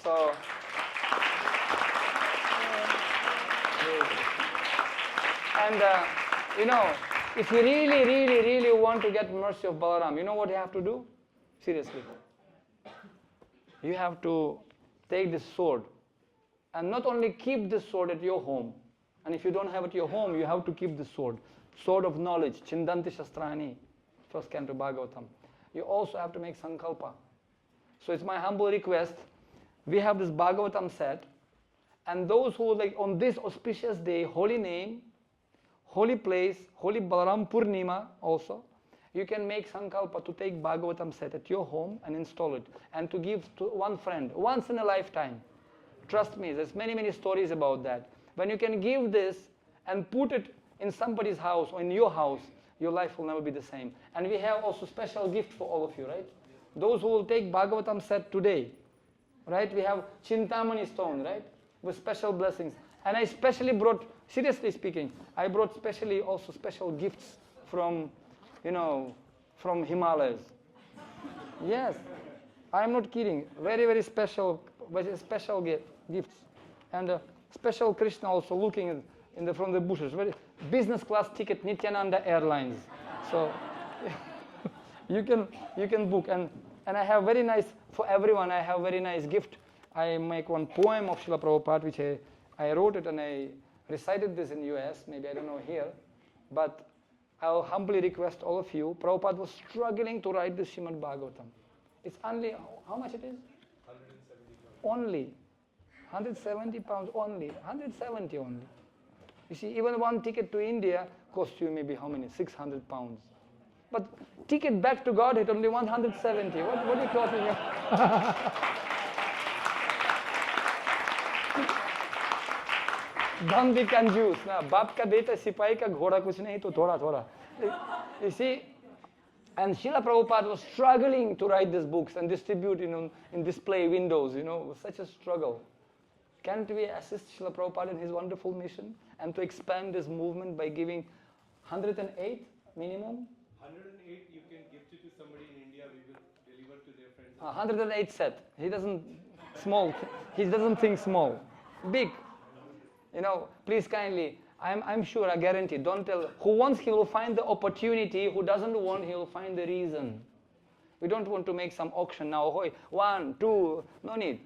So, and you know, if you really want to get mercy of Balaram, you know what you have to do? Seriously. You have to take this sword and not only keep this sword at your home, and if you don't have it at your home, you have to keep this sword. Sword of knowledge, Chindanti Shastrani, first canto Bhagavatam. You also have to make sankalpa. So it's my humble request, we have this Bhagavatam set, and those who like on this auspicious day, holy name, holy place, holy Balaram Purnima also, you can make sankalpa to take Bhagavatam set at your home and install it, and to give to one friend, once in a lifetime. Trust me, there's many stories about that. When you can give this and put it in somebody's house or in your house, your life will never be the same. And we have also special gift for all of you, right? Those who will take Bhagavatam set today, right? We have Chintamani stone, right? With special blessings. And I specially brought, seriously speaking, I brought specially also special gifts from, you know, from Himalayas. Yes, I'm not kidding. Very special gifts. And special Krishna also looking from the bushes. Very business class ticket, Nityananda Airlines. So you can book. And I have very nice, for everyone, I have very nice gift. I make one poem of Srila Prabhupada, which I wrote it and I recited this in US, maybe I don't know here, but I'll humbly request all of you, Prabhupada was struggling to write this Srimad Bhagavatam. It's only, how much it is? 170 pounds. Only. 170 pounds only. 170 only. You see, even one ticket to India costs you maybe how many? 600 pounds. But ticket back to Godhead only 170. What are you talking about? Don't be confused. Na, बाप का बेटा सिपाही का घोड़ा कुछ नहीं तो थोड़ा. You see, and Srila Prabhupada was struggling to write these books and distribute in display windows, it was such a struggle. Can't we assist Srila Prabhupada in his wonderful mission and to expand this movement by giving 108 minimum? 108 you can gift it to somebody in India, we will deliver to their friends. 108 set. He doesn't Small. He doesn't think small. Big. Please kindly, I'm sure, I guarantee, don't tell. Who wants, he will find the opportunity. Who doesn't want, he will find the reason. We don't want to make some auction now. Hoy, 1, 2, no need.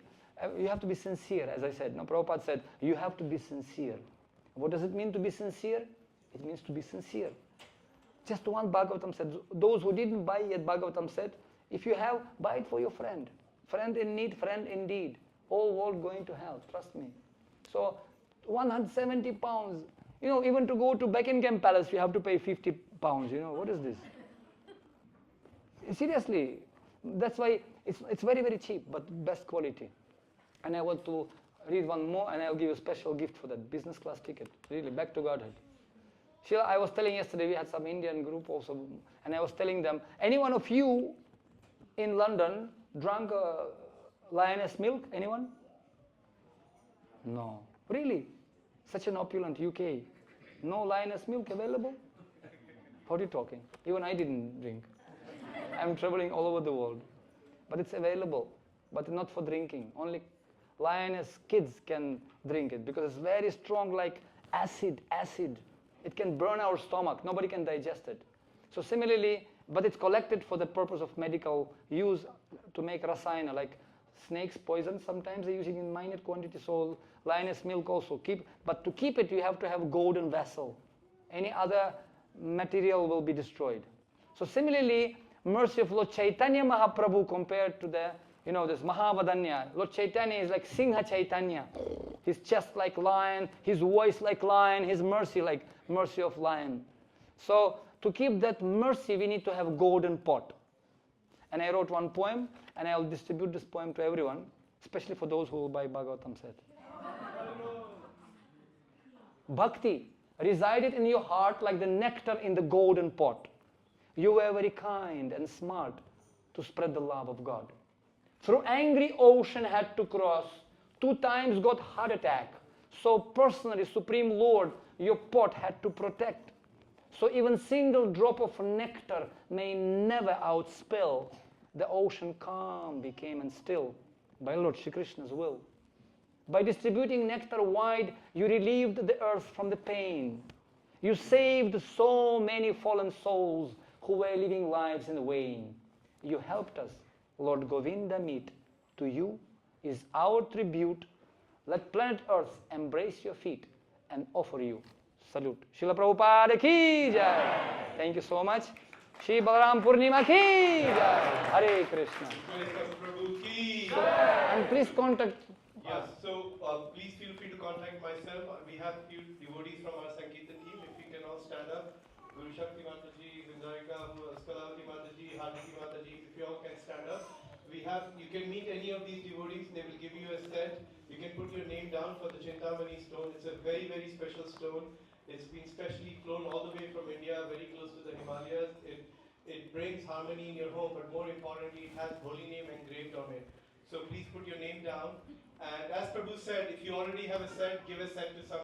You have to be sincere, as I said. No, Prabhupada said, you have to be sincere. What does it mean to be sincere? It means to be sincere. Just one Bhagavatam said, those who didn't buy yet, Bhagavatam said, if you have, buy it for your friend. Friend in need, friend indeed. Whole world going to hell, trust me. So, 170 pounds. Even to go to Buckingham Palace, you have to pay 50 pounds. What is this? Seriously, that's why it's very, very cheap, but best quality. And I want to read one more, and I'll give you a special gift for that, business class ticket. Really, back to Godhead. Sheila, I was telling yesterday, we had some Indian group also, and I was telling them, any one of you in London drank lioness milk? Anyone? No. Really? Such an opulent UK. No lioness milk available? What are you talking? Even I didn't drink. I'm traveling all over the world. But it's available, but not for drinking. Only lioness kids can drink it because it's very strong, like acid. It can burn our stomach. Nobody can digest it. So similarly, but it's collected for the purpose of medical use to make rasayana, like snakes poison. Sometimes they're using in minor quantity. So lioness milk also but to keep it, you have to have a golden vessel. Any other material will be destroyed. So similarly, mercy of Lord Chaitanya Mahaprabhu compared to the, this Mahavadanya. Lord Chaitanya is like Singha Chaitanya. His chest like lion, his voice like lion, his mercy like mercy of lion. So to keep that mercy, we need to have a golden pot. And I wrote one poem, and I'll distribute this poem to everyone, especially for those who will buy Bhagavatam set. Bhakti resided in your heart like the nectar in the golden pot. You were very kind and smart to spread the love of God. Through angry ocean had to cross, 2 times got heart attack. So personally, Supreme Lord, your pot had to protect. So even single drop of nectar may never outspill. The ocean calm became and still by Lord Shri Krishna's will. By distributing nectar wide, you relieved the earth from the pain. You saved so many fallen souls who were living lives in vain. You helped us, Lord Govinda, meet. To you is our tribute. Let planet Earth embrace your feet and offer you salute. Srila Prabhupada ki jai. Thank you so much. Shri Balaram Purnima ki jai. Hare Krishna. And please contact. Yes, so please feel free to contact myself. We have a few devotees from our Sankirtan team. If you can all stand up. Guru Shakti Mataji, Vindarika, Skalavati Mataji, Hardiki Mataji, if you all can stand up. You can meet any of these devotees, they will give you a set. You can put your name down for the Chintamani stone. It's a very, very special stone. It's been specially flown all the way from India, very close to the Himalayas. It brings harmony in your home, but more importantly, it has holy name engraved on it. So please put your name down. And as Prabhu said, if you already have a set, give a set to someone.